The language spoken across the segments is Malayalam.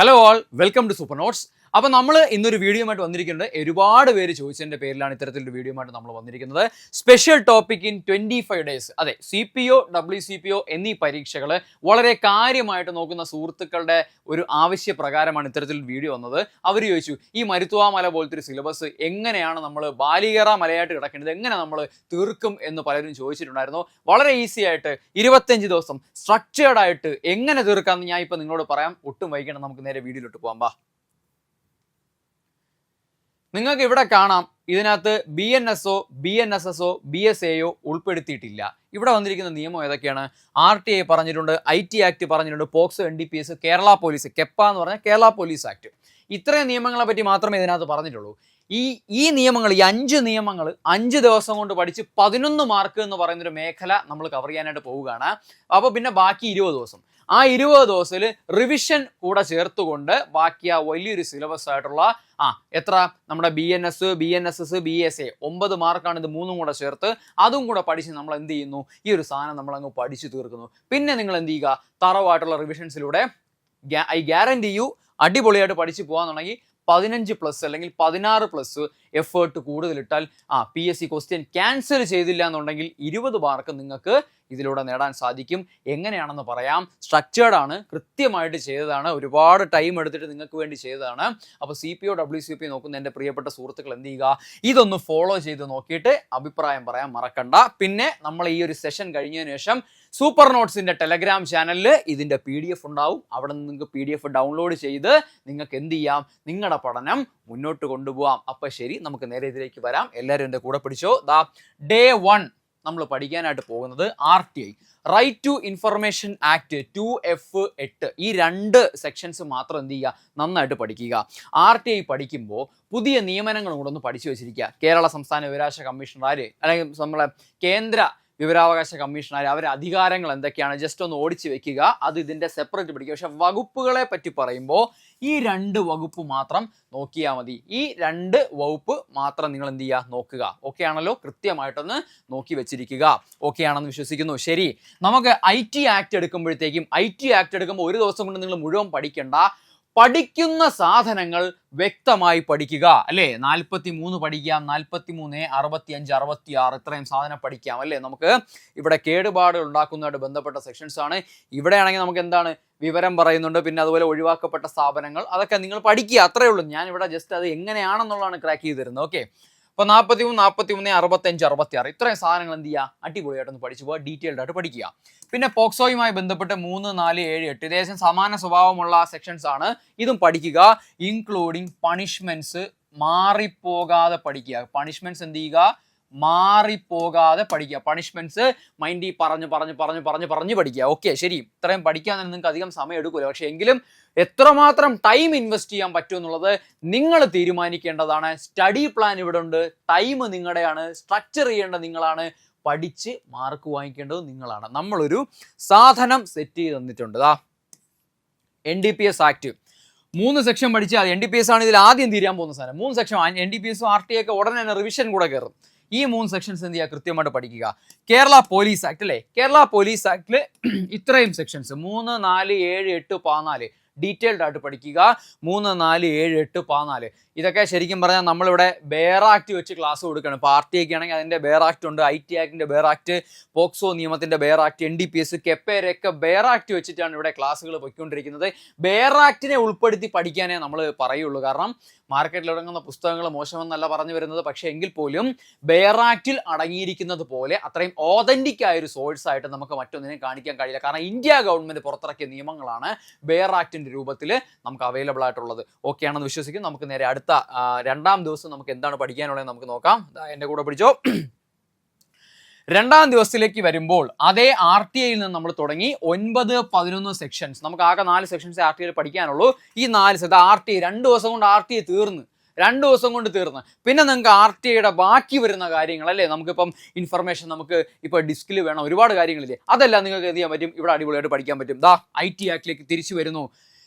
Hello all, welcome to super notes. അപ്പോൾ നമ്മൾ ഇന്നൊരു വീഡിയോ ആയിട്ട് വന്നിരിക്കുന്നത് ഒരുപാട് പേര് ചോദിച്ചതിൻ്റെ പേരിലാണ് ഇത്തരത്തിലൊരു വീഡിയോ ആയിട്ട് നമ്മൾ വന്നിരിക്കുന്നത്. Special topic in 25 days. അതെ, CPO, WCPO എന്നീ പരീക്ഷകൾ വളരെ കാര്യമായിട്ട് നോക്കുന്ന സുഹൃത്തുക്കളുടെ ഒരു ആവശ്യപ്രകാരമാണ് ഇത്തരത്തിലൊരു വീഡിയോ വന്നത്. അവർ ചോദിച്ചു, ഈ മരുത്വാ മല പോലത്തെ ഒരു സിലബസ് എങ്ങനെയാണ് നമ്മൾ ബാലികേറ മലയായിട്ട് കിടക്കേണ്ടത്, എങ്ങനെ നമ്മൾ തീർക്കും എന്ന് പലരും ചോദിച്ചിട്ടുണ്ടായിരുന്നു. വളരെ ഈസി ആയിട്ട് 25 ദിവസം സ്ട്രക്ചേർഡ് ആയിട്ട് എങ്ങനെ തീർക്കാമെന്ന് ഞാൻ ഇപ്പോൾ നിങ്ങളോട് പറയാം. ഒട്ടും വൈകണം, നമുക്ക് നേരെ വീഡിയോയിലോട്ട് പോകാം. ബാ, നിങ്ങൾക്ക് ഇവിടെ കാണാം, ഇതിനകത്ത് BNSO, BNSSO, BSAO ഉൾപ്പെടുത്തിയിട്ടില്ല. ഇവിടെ വന്നിരിക്കുന്ന നിയമം ഏതൊക്കെയാണ്? RTI പറഞ്ഞിട്ടുണ്ട്, IT ആക്ട് പറഞ്ഞിട്ടുണ്ട്, POCSO, NDPS, Kerala police, Kepa എന്ന് പറഞ്ഞാൽ കേരള പോലീസ് ആക്ട്. ഇത്രയും നിയമങ്ങളെ പറ്റി മാത്രമേ ഇതിനകത്ത് പറഞ്ഞിട്ടുള്ളൂ. ഈ നിയമങ്ങൾ, ഈ 5 നിയമങ്ങൾ 5 ദിവസം കൊണ്ട് പഠിച്ച് 11 മാർക്ക് എന്ന് പറയുന്നൊരു മേഖല നമ്മൾ കവർ ചെയ്യാനായിട്ട് പോവുകയാണ്. അപ്പോൾ പിന്നെ ബാക്കി 20 ദിവസം. ആ 20 ദിവസത്തിൽ റിവിഷൻ കൂടെ ചേർത്തുകൊണ്ട് ബാക്കി ആ വലിയൊരു സിലബസ് ആയിട്ടുള്ള എത്ര നമ്മുടെ BNS, BNSS, BSA 9 മാർക്കാണ്. ഇത് 3 കൂടെ ചേർത്ത് അതും കൂടെ പഠിച്ച് നമ്മൾ എന്ത് ചെയ്യുന്നു? ഈ ഒരു സാധനം നമ്മൾ അങ്ങ് പഠിച്ചു തീർക്കുന്നു. പിന്നെ നിങ്ങൾ എന്ത് ചെയ്യുക? തറവായിട്ടുള്ള റിവിഷൻസിലൂടെ ഐ ഗ്യാരണ്ടി യു അടിപൊളിയായിട്ട് പഠിച്ചു പോകാന്നുണ്ടെങ്കിൽ 15+ അല്ലെങ്കിൽ 16+ എഫേർട്ട് കൂടുതലിട്ടാൽ PSC ക്വസ്റ്റ്യൻ ക്യാൻസൽ ചെയ്തില്ല എന്നുണ്ടെങ്കിൽ 20 മാർക്ക് നിങ്ങൾക്ക് ഇതിലൂടെ നേടാൻ സാധിക്കും. എങ്ങനെയാണെന്ന് പറയാം. സ്ട്രക്ചേർഡ് ആണ്, കൃത്യമായിട്ട് ചെയ്തതാണ്, ഒരുപാട് ടൈം എടുത്തിട്ട് നിങ്ങൾക്ക് വേണ്ടി ചെയ്തതാണ്. അപ്പോൾ CPO, WCPO നോക്കുന്ന എൻ്റെ പ്രിയപ്പെട്ട സുഹൃത്തുക്കൾ എന്ത് ചെയ്യുക? ഇതൊന്ന് ഫോളോ ചെയ്ത് നോക്കിയിട്ട് അഭിപ്രായം പറയാൻ മറക്കണ്ട. പിന്നെ നമ്മൾ ഈ ഒരു സെഷൻ കഴിഞ്ഞതിന് ശേഷം സൂപ്പർ നോട്ട്സിൻ്റെ ടെലഗ്രാം ചാനലിൽ ഇതിൻ്റെ PDF ഉണ്ടാവും. അവിടെ നിന്ന് നിങ്ങൾക്ക് PDF ഡൗൺലോഡ് ചെയ്ത് നിങ്ങൾക്ക് എന്ത് ചെയ്യാം? നിങ്ങളുടെ പഠനം മുന്നോട്ട് കൊണ്ടുപോകാം. അപ്പം ശരി, നമുക്ക് നേരെ ഇതിലേക്ക് വരാം. എല്ലാവരും എൻ്റെ കൂടെ പിടിച്ചോ. ഡേ 1 നമ്മൾ പഠിക്കാനായിട്ട് പോകുന്നത് RTI, right to information act 2F8. ഈ 2 സെക്ഷൻസ് മാത്രം എന്ത് ചെയ്യുക? നന്നായിട്ട് പഠിക്കുക. RTI പഠിക്കുമ്പോൾ പുതിയ നിയമനങ്ങളും കൂടെ ഒന്ന് പഠിച്ചു വെച്ചിരിക്കുക. കേരള സംസ്ഥാന വിവരാവകാശ കമ്മീഷണർ, അല്ലെങ്കിൽ നമ്മളെ കേന്ദ്ര വിവരാവകാശ കമ്മീഷണർ, അവരുടെ അധികാരങ്ങൾ എന്തൊക്കെയാണ് ജസ്റ്റ് ഒന്ന് ഓടിച്ച് വെക്കുക. അത് ഇതിൻ്റെ സെപ്പറേറ്റ് പഠിക്കുക. പക്ഷെ വകുപ്പുകളെ പറ്റി പറയുമ്പോൾ ഈ 2 വകുപ്പ് മാത്രം നോക്കിയാൽ മതി. ഈ 2 വകുപ്പ് മാത്രം നിങ്ങൾ എന്ത് ചെയ്യുക? നോക്കുക. ഓക്കെ ആണല്ലോ? കൃത്യമായിട്ടൊന്ന് നോക്കി വെച്ചിരിക്കുക. ഓക്കെ ആണെന്ന് വിശ്വസിക്കുന്നു. ശരി, നമുക്ക് IT ആക്ട് എടുക്കുമ്പോഴത്തേക്കും, IT ആക്ട് എടുക്കുമ്പോൾ ഒരു ദിവസം കൊണ്ട് നിങ്ങൾ മുഴുവൻ പഠിക്കണ്ട. പഠിക്കുന്ന സാധനങ്ങൾ വ്യക്തമായി പഠിക്കുക. അല്ലേ? 43 പഠിക്കാം, 43A, 65, 66 ഇത്രയും സാധനം പഠിക്കാം. അല്ലേ? നമുക്ക് ഇവിടെ കേടുപാടുകൾ ഉണ്ടാക്കുന്നതായിട്ട് ബന്ധപ്പെട്ട സെക്ഷൻസ് ആണ്. ഇവിടെയാണെങ്കിൽ നമുക്ക് എന്താണ് വിവരം പറയുന്നുണ്ട്, പിന്നെ അതുപോലെ ഒഴിവാക്കപ്പെട്ട സ്ഥാപനങ്ങൾ, അതൊക്കെ നിങ്ങൾ പഠിക്കുക. അത്രയേ ഉള്ളൂ. ഞാൻ ഇവിടെ ജസ്റ്റ് അത് എങ്ങനെയാണെന്നുള്ളതാണ് ക്രാക്ക് ചെയ്ത് തരുന്നത്. ഓക്കെ, അപ്പോൾ 43, 45, 66 ഇത്രയും സാധനങ്ങൾ എന്ത് ചെയ്യുക? അടിപൊളിയായിട്ടൊന്ന് പഠിച്ചു പോവുക. ഡീറ്റെയിൽഡ് ആയിട്ട് പഠിക്കുക. പിന്നെ പോക്സോയുമായി ബന്ധപ്പെട്ട് 3, 4, 7, 8 ഏകദേശം സമാന സ്വഭാവമുള്ള സെക്ഷൻസ് ആണ്. ഇതും പഠിക്കുക. ഇൻക്ലൂഡിങ് പണിഷ്മെന്റ്സ് മാറിപ്പോകാതെ പഠിക്കുക. പണിഷ്മെന്റ്സ് എന്ത് ചെയ്യുക? മാറിപ്പോകാതെ പഠിക്കുക. പണിഷ്മെന്റ്സ് മൈൻഡിൽ പറഞ്ഞ് പഠിക്കുക. ഓക്കെ, ശരി. ഇത്രയും പഠിക്കാൻ നിങ്ങൾക്ക് അധികം സമയം എടുക്കില്ല. പക്ഷെ എങ്കിലും എത്രമാത്രം ടൈം ഇൻവെസ്റ്റ് ചെയ്യാൻ പറ്റും എന്നുള്ളത് നിങ്ങൾ തീരുമാനിക്കേണ്ടതാണ്. സ്റ്റഡി പ്ലാൻ ഇവിടെ ഉണ്ട്. ടൈം നിങ്ങളുടെയാണ്. സ്ട്രക്ചർ ചെയ്യേണ്ടത് നിങ്ങളാണ്. പഠിച്ച് മാർക്ക് വാങ്ങിക്കേണ്ടത് നിങ്ങളാണ്. നമ്മളൊരു സാധനം സെറ്റ് ചെയ്ത് തന്നിട്ടുണ്ട്. NDPS ആക്ട് 3 സെക്ഷൻ പഠിച്ചാൽ NDPS ആണ് ഇതിൽ ആദ്യം തീരാൻ പോകുന്ന സാധനം. 3 സെക്ഷൻ NDPS RTI ഒക്കെ ഉടനെ തന്നെ റിവിഷൻ കൂടെ കയറും. ഈ 3 സെക്ഷൻസ് എന്ത് ചെയ്യുക? കൃത്യമായിട്ട് പഠിക്കുക. കേരള പോലീസ് ആക്ട്, അല്ലേ? കേരള പോലീസ് ആക്ടിൽ ഇത്രയും സെക്ഷൻസ് 3, 4, 7, 8, 14 ഡീറ്റെയിൽഡ് ആയിട്ട് പഠിക്കുക. 3, 4, 7, 8, 14 ഇതൊക്കെ ശരിക്കും പറഞ്ഞാൽ നമ്മളിവിടെ ബെയർ ആക്ട് വെച്ച് ക്ലാസ് കൊടുക്കണം. ഇപ്പോൾ RTI ആണെങ്കിൽ അതിൻ്റെ ബെയർ ആക്ട് ഉണ്ട്, IT ആക്ടിൻ്റെ ബെയർ ആക്ട്, പോക്സോ നിയമത്തിൻ്റെ ബെയർ ആക്ട്, NDPS, കെപ്പയൊക്കെ ബെയർ ആക്ട് വെച്ചിട്ടാണ് ഇവിടെ ക്ലാസ്സുകൾ പൊയ്ക്കൊണ്ടിരിക്കുന്നത്. ബെയർ ആക്ടിനെ ഉൾപ്പെടുത്തി പഠിക്കാനേ നമ്മൾ പറയുള്ളൂ. കാരണം മാർക്കറ്റിൽ ഇറങ്ങുന്ന പുസ്തകങ്ങൾ മോശമെന്നല്ല പറഞ്ഞു വരുന്നത്. പക്ഷേ എങ്കിൽ പോലും ബെയർ ആക്ടിൽ അടങ്ങിയിരിക്കുന്നത് പോലെ അത്രയും ഓതന്റിക് ആയൊരു സോഴ്സ് ആയിട്ട് നമുക്ക് മറ്റൊന്നിനെ കാണിക്കാൻ കഴിയില്ല. കാരണം ഇന്ത്യ ഗവൺമെന്റ് പുറത്തിറക്കിയ നിയമങ്ങളാണ് ബെയർ ആക്ടിന്റെ രൂപത്തിൽ നമുക്ക് അവൈലബിൾ ആയിട്ടുള്ളത്. ഓക്കെ ആണെന്ന് വിശ്വസിക്കും. നമുക്ക് നേരെ അടുത്ത 2ാം ദിവസം നമുക്ക് എന്താണ് പഠിക്കാനുള്ളത് നമുക്ക് നോക്കാം. എൻ്റെ കൂടെ പിടിച്ചോ. 2ാം ദിവസത്തിലേക്ക് വരുമ്പോൾ അതേ RTIയിൽ നിന്ന് നമ്മൾ തുടങ്ങി 9, 11 സെക്ഷൻസ്. നമുക്ക് ആകെ 4 സെക്ഷൻസ് RTIയിൽ പഠിക്കാനുള്ളൂ. ഈ 4 RTI 2 ദിവസം കൊണ്ട് RTI തീർന്ന്. 2 ദിവസം കൊണ്ട് തീർന്ന്. പിന്നെ നിങ്ങൾക്ക് RTIയുടെ ബാക്കി വരുന്ന കാര്യങ്ങൾ, അല്ലേ? നമുക്കിപ്പം ഇൻഫർമേഷൻ നമുക്ക് ഇപ്പോൾ ഡിസ്കിൽ വേണം, ഒരുപാട് കാര്യങ്ങളില്ലേ? അതെല്ലാം നിങ്ങൾക്ക് എന്ത് ചെയ്യാൻ പറ്റും? ഇവിടെ അടിപൊളിയായിട്ട് പഠിക്കാൻ പറ്റും. IT ആക്ടിലേക്ക് തിരിച്ചു വരുന്നു.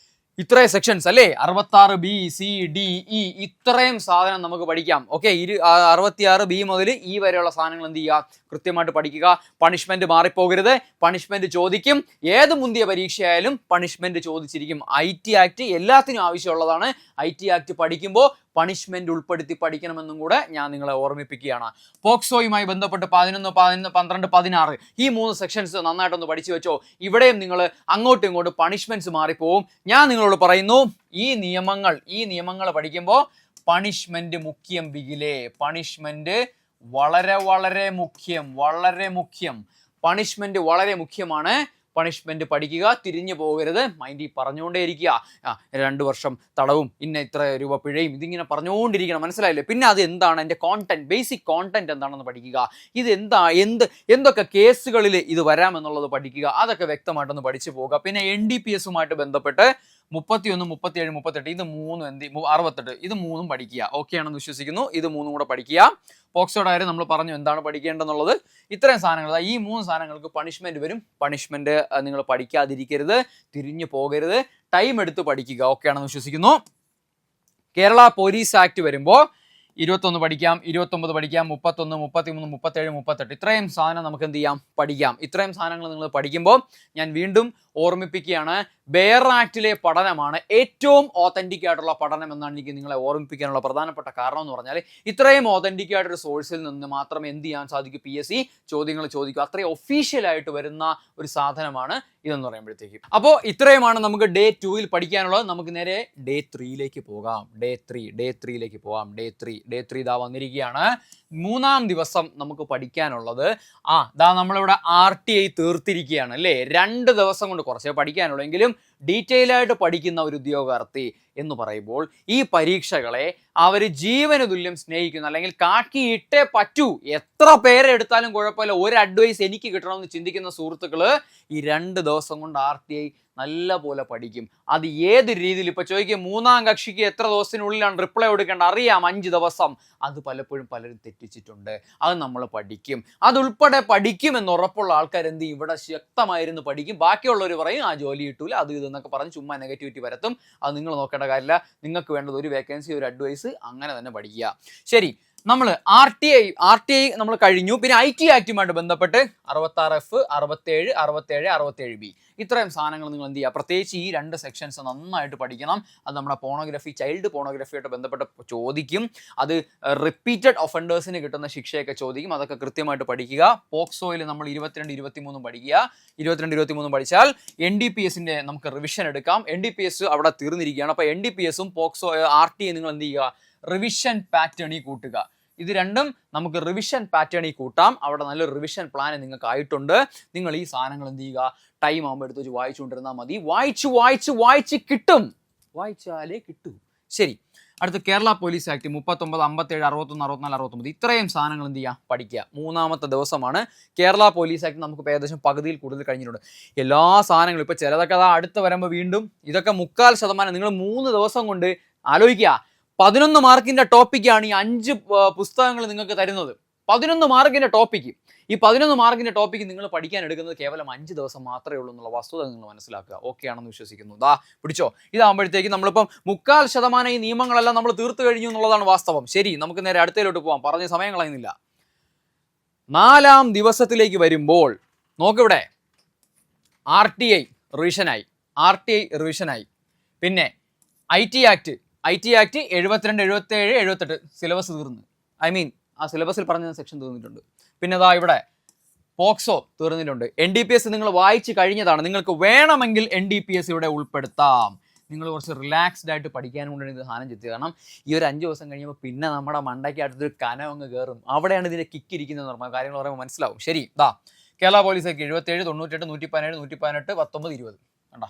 ഇത്രയും സെക്ഷൻസ് അല്ലേ, 66B, C, D, E, ഇത്രയും സാധനം നമുക്ക് പഠിക്കാം. ഓക്കെ, 66B മുതൽ E വരെയുള്ള സാധനങ്ങൾ എന്ത് ചെയ്യുക, കൃത്യമായിട്ട് പഠിക്കുക. പണിഷ്മെന്റ് മാറിപ്പോകരുത്, പണിഷ്മെന്റ് ചോദിക്കും. ഏത് മുന്തിയ പരീക്ഷയായാലും പണിഷ്മെന്റ് ചോദിച്ചിരിക്കും. IT ആക്ട് എല്ലാത്തിനും ആവശ്യമുള്ളതാണ്. IT ആക്ട് പഠിക്കുമ്പോൾ പണിഷ്മെന്റ് ഉൾപ്പെടുത്തി പഠിക്കണമെന്നും കൂടെ ഞാൻ നിങ്ങളെ ഓർമ്മിപ്പിക്കുകയാണ്. പോക്സോയുമായി ബന്ധപ്പെട്ട് 11, 12, 16 ഈ 3 സെക്ഷൻസ് നന്നായിട്ടൊന്ന് പഠിച്ചു വെച്ചോ. ഇവിടെയും നിങ്ങൾ അങ്ങോട്ടും ഇങ്ങോട്ടും പണിഷ്മെന്റ്സ് മാറിപ്പോവും. ഞാൻ നിങ്ങളോട് പറയുന്നു, ഈ നിയമങ്ങൾ പഠിക്കുമ്പോൾ പണിഷ്മെന്റ് മുഖ്യം ബിഗിലേ. പണിഷ്മെന്റ് വളരെ വളരെ മുഖ്യം. പണിഷ്മെന്റ് വളരെ മുഖ്യമാണ്. പണിഷ്മെന്റ് പഠിക്കുക, തിരിഞ്ഞു പോകരുത്, മൈൻഡിൽ പറഞ്ഞുകൊണ്ടേ ഇരിക്കുക. 2 വർഷം തടവും ഇത്ര രൂപ പിഴയും ഇതിങ്ങനെ പറഞ്ഞുകൊണ്ടിരിക്കണം. മനസ്സിലായില്ലേ? പിന്നെ അത് എന്താണ്, എൻ്റെ കോണ്ടന്റ്, ബേസിക് കോണ്ടന്റ് എന്താണെന്ന് പഠിക്കുക. ഇത് എന്തൊക്കെ കേസുകളിൽ ഇത് വരാമെന്നുള്ളത് പഠിക്കുക. അതൊക്കെ വ്യക്തമായിട്ടൊന്ന് പഠിച്ചു പോകുക. പിന്നെ NDPS ബന്ധപ്പെട്ട് 31, 37, 38 ഇത് 3 68 ഇത് 3 പഠിക്കുക. ഓക്കെ ആണെന്ന് വിശ്വസിക്കുന്നു. ഇത് 3 കൂടെ പഠിക്കുക. പോക്സോയുടെ കാര്യം നമ്മൾ പറഞ്ഞു എന്താണ് പഠിക്കേണ്ടതെന്നുള്ളത്. ഇത്രയും സാധനങ്ങൾ, ഈ 3 സാധനങ്ങൾക്ക് പണിഷ്മെന്റ് വരും. പണിഷ്മെന്റ് നിങ്ങൾ പഠിക്കാതിരിക്കരുത്, തിരിഞ്ഞു പോകരുത്, ടൈം എടുത്ത് പഠിക്കുക. ഓക്കെ ആണെന്ന് വിശ്വസിക്കുന്നു. കേരള പോലീസ് ആക്ട് വരുമ്പോൾ 21 പഠിക്കാം, 29 പഠിക്കാം, 31, 33, 37, 38 ഇത്രയും സാധനം നമുക്ക് എന്ത് ചെയ്യാം, പഠിക്കാം. ഇത്രയും സാധനങ്ങൾ നിങ്ങൾ പഠിക്കുമ്പോൾ ഞാൻ വീണ്ടും ഓർമ്മിപ്പിക്കുകയാണ്, ബെയർ ആക്ടിലെ പഠനമാണ് ഏറ്റവും ഓതന്റിക് ആയിട്ടുള്ള പഠനം എന്നാണ് എനിക്ക് നിങ്ങളെ ഓർമ്മിപ്പിക്കാനുള്ള പ്രധാനപ്പെട്ട കാരണം എന്ന് പറഞ്ഞാൽ, ഇത്രയും ഓതന്റിക് ആയിട്ടൊരു സോഴ്സിൽ നിന്ന് മാത്രമേ എന്ത് ചെയ്യാൻ സാധിക്കൂ, PSC ചോദ്യങ്ങൾ ചോദിക്കും. അത്രയും ഒഫീഷ്യലായിട്ട് വരുന്ന ഒരു സാധനമാണ് ഇതെന്ന് പറയുമ്പോഴത്തേക്കും. അപ്പോൾ ഇത്രയുമാണ് നമുക്ക് ഡേ 2 പഠിക്കാനുള്ളത്. നമുക്ക് നേരെ ഡേ 3 പോകാം. ഡേ 3 ഇതാ വന്നിരിക്കുകയാണ്. 3-ാം ദിവസം നമുക്ക് പഠിക്കാനുള്ളത് നമ്മളിവിടെ RTI തീർത്തിരിക്കുകയാണ് അല്ലേ. 2 ദിവസം കൊണ്ട് കുറച്ചേ പഠിക്കാനുള്ളെങ്കിലും ഡീറ്റെയിൽ ആയിട്ട് പഠിക്കുന്ന ഒരു ഉദ്യോഗാർത്ഥി എന്ന് പറയുമ്പോൾ ഈ പരീക്ഷകളെ അവർ ജീവന് തുല്യം സ്നേഹിക്കുന്നു, അല്ലെങ്കിൽ കാക്കിയിട്ടേ പറ്റൂ, എത്ര പേരെ എടുത്താലും കുഴപ്പമില്ല, ഒരു അഡ്വൈസ് എനിക്ക് കിട്ടണമെന്ന് ചിന്തിക്കുന്ന സുഹൃത്തുക്കള് ഈ 2 ദിവസം കൊണ്ട് RTI നല്ല പോലെ പഠിക്കും. അത് ഏത് രീതിയിൽ, ഇപ്പൊ ചോദിക്കും 3-ാം കക്ഷിക്ക് എത്ര ദിവസത്തിനുള്ളിലാണ് റിപ്ലൈ കൊടുക്കേണ്ട, അറിയാം 5 ദിവസം. അത് പലപ്പോഴും പലരും തെറ്റിച്ചിട്ടുണ്ട്. അത് നമ്മൾ പഠിക്കും. അതുൾപ്പെടെ പഠിക്കുമെന്ന് ഉറപ്പുള്ള ആൾക്കാർ എന്ത് ചെയ്യും, ഇവിടെ ശക്തമായിരുന്നു പഠിക്കും. ബാക്കിയുള്ളവർ പറയും ജോലി കിട്ടൂല, അത് ഇതെന്നൊക്കെ പറഞ്ഞ് ചുമ്മാ നെഗറ്റിവിറ്റി വരത്തും. അത് നിങ്ങൾ നോക്കേണ്ട കാര്യമില്ല. നിങ്ങൾക്ക് വേണ്ടത് ഒരു വേക്കൻസി, ഒരു അഡ്വൈസ്, അങ്ങനെ തന്നെ പഠിക്കുക. ശരി, നമ്മൾ RTI നമ്മൾ കഴിഞ്ഞു. പിന്നെ IT ആക്ടുമായിട്ട് ബന്ധപ്പെട്ട് 66F, 67, 67, 67B ഇത്രയും സാധനങ്ങൾ നിങ്ങൾ എന്ത് ചെയ്യുക, പ്രത്യേകിച്ച് ഈ 2 സെക്ഷൻസ് നന്നായിട്ട് പഠിക്കണം. അത് നമ്മുടെ പോണോഗ്രഫി, ചൈൽഡ് പോണോഗ്രഫിയായിട്ട് ബന്ധപ്പെട്ട് ചോദിക്കും. അത് റിപ്പീറ്റഡ് ഒഫൻഡേഴ്സിന് കിട്ടുന്ന ശിക്ഷയൊക്കെ ചോദിക്കും. അതൊക്കെ കൃത്യമായിട്ട് പഠിക്കുക. പോക്സോയിൽ നമ്മൾ 22, 23 പഠിക്കുക. 22, 23 പഠിച്ചാൽ NDPSന്റെ നമുക്ക് റിവിഷൻ എടുക്കാം. NDPS അവിടെ തീർന്നിരിക്കുകയാണ്. അപ്പോൾ NDPSും പോക്സോ RTI നിങ്ങൾ എന്ത് ചെയ്യുക, റിവിഷൻ പാറ്റേണിൽ കൂട്ടുക. ഇത് രണ്ടും നമുക്ക് റിവിഷൻ പാറ്റേണിൽ കൂട്ടാം. അവിടെ നല്ലൊരു റിവിഷൻ പ്ലാൻ നിങ്ങൾക്ക് ആയിട്ടുണ്ട്. നിങ്ങൾ ഈ സാധനങ്ങൾ എന്ത് ചെയ്യുക, ടൈം ആകുമ്പോൾ എടുത്ത് വെച്ച് വായിച്ചുകൊണ്ടിരുന്നാൽ മതി. വായിച്ച് കിട്ടും, വായിച്ചാലേ കിട്ടൂ. ശരി, അടുത്ത കേരള പോലീസ് ആക്ട് 39, 57, 61, 64, 69 ഇത്രയും സാധനങ്ങൾ എന്ത് ചെയ്യുക, പഠിക്കുക. 3-ാമത്തെ ദിവസമാണ്. കേരള പോലീസ് ആക്ട് നമുക്ക് ഏകദേശം പകുതിയിൽ കൂടുതൽ കഴിഞ്ഞിട്ടുണ്ട്. എല്ലാ സാധനങ്ങളും ഇപ്പോൾ ചിലതൊക്കെ അടുത്ത് വരുമ്പോൾ വീണ്ടും ഇതൊക്കെ 3/4%. നിങ്ങൾ 3 ദിവസം കൊണ്ട് ആലോചിക്കുക. 11 മാർക്കിന്റെ ടോപ്പിക്കാണ് ഈ 5 പുസ്തകങ്ങൾ നിങ്ങൾക്ക് തരുന്നത്. 11 മാർക്കിന്റെ ടോപ്പിക്ക്. ഈ 11 മാർക്കിന്റെ ടോപ്പിക്ക് നിങ്ങൾ പഠിക്കാൻ എടുക്കുന്നത് കേവലം 5 ദിവസം മാത്രമേ ഉള്ളൂ എന്നുള്ള വസ്തുത നിങ്ങൾ മനസ്സിലാക്കുക. ഓക്കെ ആണെന്ന് വിശ്വസിക്കുന്നു. പിടിച്ചോ. ഇതാകുമ്പോഴത്തേക്ക് നമ്മളിപ്പം 3/4% ഈ നിയമങ്ങളെല്ലാം നമ്മൾ തീർത്തു കഴിഞ്ഞു എന്നുള്ളതാണ് വാസ്തവം. ശരി, നമുക്ക് നേരെ അടുത്തതിലോട്ട് പോകാം. പറഞ്ഞ സമയം കളയുന്നില്ല. 4-ാം ദിവസത്തിലേക്ക് വരുമ്പോൾ നോക്കിവിടെ RTI റിവിഷനായി. പിന്നെ IT ആക്ട് 72, 77, 78 സിലബസ് തീർന്നു. ആ സിലബസിൽ പറഞ്ഞ സെക്ഷൻ തീർന്നിട്ടുണ്ട്. പിന്നെ ഇവിടെ പോക്സോ തീർന്നിട്ടുണ്ട്. NDPS നിങ്ങൾ വായിച്ചു കഴിഞ്ഞതാണ്. നിങ്ങൾക്ക് വേണമെങ്കിൽ NDPS ഇവിടെ ഉൾപ്പെടുത്താം. നിങ്ങൾ കുറച്ച് റിലാക്സ്ഡ് ആയിട്ട് പഠിക്കാൻ കൊണ്ടാണ് ഇത് സാധനം ചെത്തിയത്. കാരണം ഈ ഒരു 5 ദിവസം കഴിയുമ്പോൾ പിന്നെ നമ്മുടെ മണ്ടയ്ക്ക് അടുത്തൊരു കനം അങ്ങ് കയറും. അവിടെയാണ് ഇതിൻ്റെ കിക്ക് ഇരിക്കുന്നത്. പറഞ്ഞാൽ കാര്യങ്ങൾ പറയുമ്പോൾ മനസ്സിലാവും. ശരി, കേരള പോലീസ് ആക്ട് 77, 98, 117, 118, 19, 20 കണ്ടാ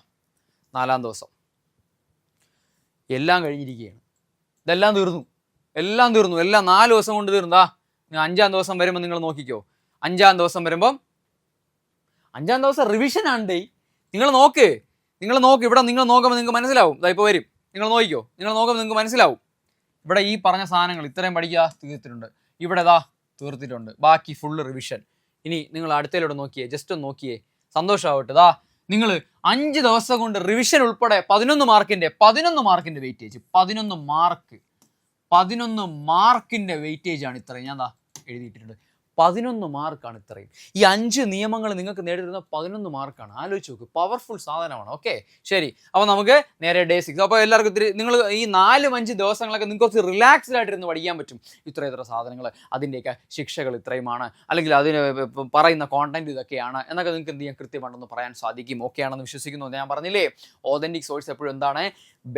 4-ാം ദിവസം എല്ലാം കഴിഞ്ഞിരിക്കുകയാണ്. ഇതെല്ലാം തീർന്നു. എല്ലാം 4 ദിവസം കൊണ്ട് തീർന്നു. 5-ാം ദിവസം വരുമ്പോൾ നിങ്ങൾ നോക്കിക്കോ. 5-ാം ദിവസം വരുമ്പം 5-ാം ദിവസം റിവിഷനാണ്. നിങ്ങൾ നോക്ക് ഇവിടെ നിങ്ങൾ നോക്കുമ്പോൾ നിങ്ങൾക്ക് മനസ്സിലാവും. ഇപ്പോൾ വരും, നിങ്ങൾ നോക്കിക്കോ. നിങ്ങൾ നോക്കുമ്പോൾ നിങ്ങൾക്ക് മനസ്സിലാവും. ഇവിടെ ഈ പറഞ്ഞ സാധനങ്ങൾ ഇത്രയും പഠിക്കുക തീർത്തിട്ടുണ്ട്. ഇവിടെ തീർത്തിട്ടുണ്ട്. ബാക്കി ഫുള്ള് റിവിഷൻ. ഇനി നിങ്ങൾ അടുത്തതിലൂടെ നോക്കിയേ, ജസ്റ്റ് ഒന്ന് നോക്കിയേ, സന്തോഷമാവട്ടെ. നിങ്ങൾ 5 ദിവസം കൊണ്ട് റിവിഷൻ ഉൾപ്പെടെ 11 മാർക്കിന്റെ വെയിറ്റേജ് 11 മാർക്കിന്റെ വെയിറ്റേജ് ആണ് ഇത്രയും. ഞാൻ എഴുതിയിട്ടുണ്ട് 11 മാർക്കാണ് ഇത്രയും. ഈ 5 നിയമങ്ങൾ നിങ്ങൾക്ക് നേടിത്തരുന്ന 11 മാർക്കാണ്. ആലോചിച്ച് നോക്ക്, പവർഫുൾ സാധനമാണ്. ഓക്കെ, ശരി. അപ്പോൾ നമുക്ക് നേരെ ഡേ 6. അപ്പോൾ എല്ലാവർക്കും ഇത്തിരി നിങ്ങൾ ഈ 4-5 ദിവസങ്ങളൊക്കെ നിങ്ങൾക്ക് കുറച്ച് റിലാക്സ്ഡ് ആയിട്ടിരുന്ന് പഠിക്കാൻ പറ്റും. ഇത്ര സാധനങ്ങൾ, അതിൻ്റെയൊക്കെ ശിക്ഷകൾ ഇത്രയുമാണ്, അല്ലെങ്കിൽ അതിന് പറയുന്ന കോണ്ടന്റ് ഇതൊക്കെയാണ് എന്നൊക്കെ നിങ്ങൾക്ക് എന്ത് ചെയ്യാൻ കൃത്യമാണെന്ന് പറയാൻ സാധിക്കും. ഓക്കെ ആണെന്ന് വിശ്വസിക്കുന്നു. ഞാൻ പറഞ്ഞില്ലേ, ഓതന്റിക് സോഴ്സ് എപ്പോഴും എന്താണ്?